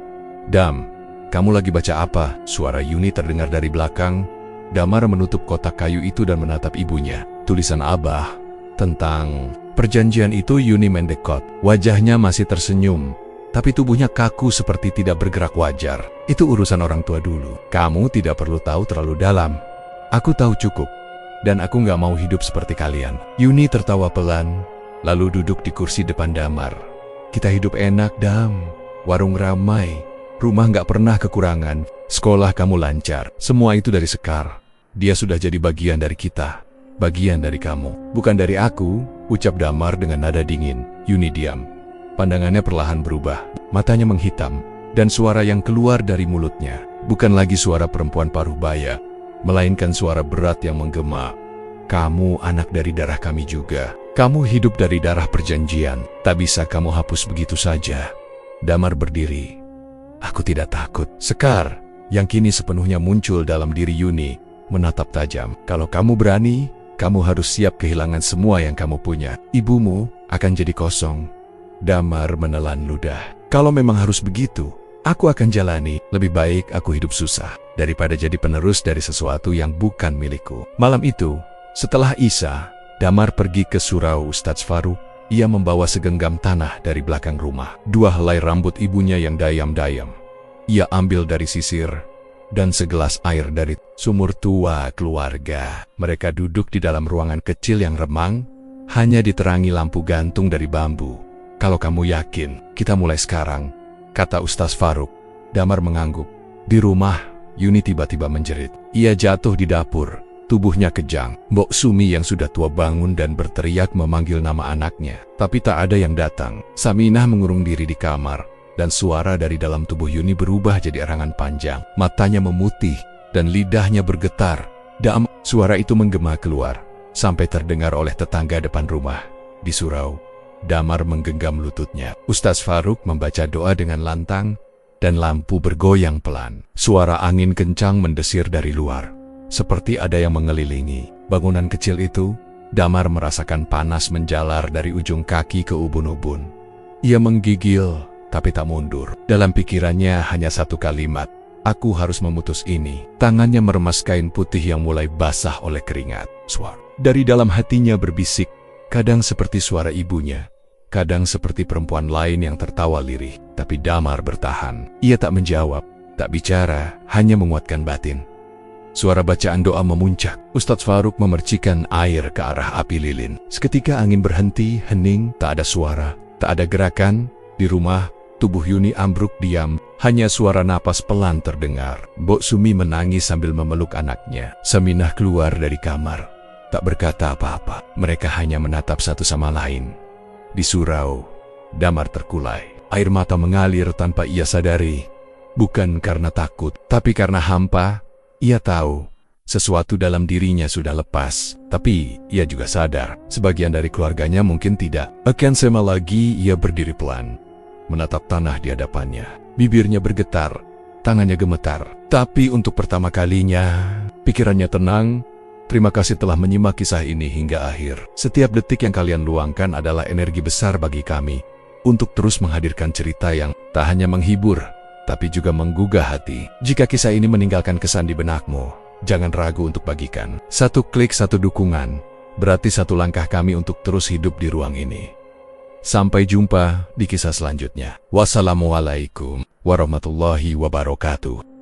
"Dam, kamu lagi baca apa?" Suara Yuni terdengar dari belakang. Damar menutup kotak kayu itu dan menatap ibunya. Tulisan Abah tentang perjanjian itu. Yuni mendekot. Wajahnya masih tersenyum, tapi tubuhnya kaku seperti tidak bergerak wajar. "Itu urusan orang tua dulu. Kamu tidak perlu tahu terlalu dalam. Aku tahu cukup, dan aku nggak mau hidup seperti kalian." Yuni tertawa pelan, lalu duduk di kursi depan Damar. "Kita hidup enak, Dam. Warung ramai, rumah nggak pernah kekurangan, sekolah kamu lancar. Semua itu dari Sekar. Dia sudah jadi bagian dari kita. bagian dari kamu. Bukan dari aku, ucap Damar dengan nada dingin. Yuni diam. Pandangannya perlahan berubah, matanya menghitam, dan suara yang keluar dari mulutnya bukan lagi suara perempuan paruh baya, melainkan suara berat yang menggema. Kamu anak dari darah kami juga. Kamu hidup dari darah perjanjian. Tak bisa kamu hapus begitu saja. Damar berdiri. Aku tidak takut. Sekar, yang kini sepenuhnya muncul dalam diri Yuni, menatap tajam. Kalau kamu berani, kamu harus siap kehilangan semua yang kamu punya. Ibumu akan jadi kosong. Damar menelan ludah. Kalau memang harus begitu, aku akan jalani. Lebih baik aku hidup susah daripada jadi penerus dari sesuatu yang bukan milikku. Malam itu, setelah Isya, Damar pergi ke surau Ustadz Faruk. Ia membawa segenggam tanah dari belakang rumah. 2 helai rambut ibunya yang dayam-dayam. Ia ambil dari sisir, dan segelas air dari sumur tua keluarga. Mereka duduk di dalam ruangan kecil yang remang, hanya diterangi lampu gantung dari bambu. Kalau kamu yakin, kita mulai sekarang, kata Ustadz Faruk. Damar mengangguk. Di rumah, Yuni tiba-tiba menjerit. Ia jatuh di dapur. Tubuhnya kejang. Mbok Sumi yang sudah tua bangun dan berteriak memanggil nama anaknya. Tapi tak ada yang datang. Saminah mengurung diri di kamar, dan suara dari dalam tubuh Yuni berubah jadi erangan panjang. Matanya memutih, dan lidahnya bergetar. Suara itu menggema keluar, sampai terdengar oleh tetangga depan rumah. Di surau, Damar menggenggam lututnya. Ustadz Faruk membaca doa dengan lantang, dan lampu bergoyang pelan. Suara angin kencang mendesir dari luar, seperti ada yang mengelilingi bangunan kecil itu. Damar merasakan panas menjalar dari ujung kaki ke ubun-ubun. Ia menggigil, tapi tak mundur. Dalam pikirannya hanya satu kalimat, aku harus memutus ini. Tangannya meremas kain putih yang mulai basah oleh keringat. Suara dari dalam hatinya berbisik, kadang seperti suara ibunya, kadang seperti perempuan lain yang tertawa lirih. Tapi Damar bertahan. Ia tak menjawab, tak bicara, hanya menguatkan batin. Suara bacaan doa memuncak. Ustadz Faruk memercikan air ke arah api lilin. Seketika angin berhenti, hening, tak ada suara, tak ada gerakan. Di rumah, tubuh Yuni ambruk diam. Hanya suara napas pelan terdengar. Mbok Sumi menangis sambil memeluk anaknya. Saminah keluar dari kamar, tak berkata apa-apa. Mereka hanya menatap satu sama lain. Di surau, Damar terkulai. Air mata mengalir tanpa ia sadari. Bukan karena takut, tapi karena hampa. Ia tahu, sesuatu dalam dirinya sudah lepas, tapi ia juga sadar, sebagian dari keluarganya mungkin tidak. Akan sema lagi, ia berdiri pelan, menatap tanah di hadapannya. Bibirnya bergetar, tangannya gemetar. Tapi untuk pertama kalinya, pikirannya tenang. Terima kasih telah menyimak kisah ini hingga akhir. Setiap detik yang kalian luangkan adalah energi besar bagi kami, untuk terus menghadirkan cerita yang tak hanya menghibur, tapi juga menggugah hati. Jika kisah ini meninggalkan kesan di benakmu, jangan ragu untuk bagikan. Satu klik, satu dukungan, berarti satu langkah kami untuk terus hidup di ruang ini. Sampai jumpa di kisah selanjutnya. Wassalamualaikum warahmatullahi wabarakatuh.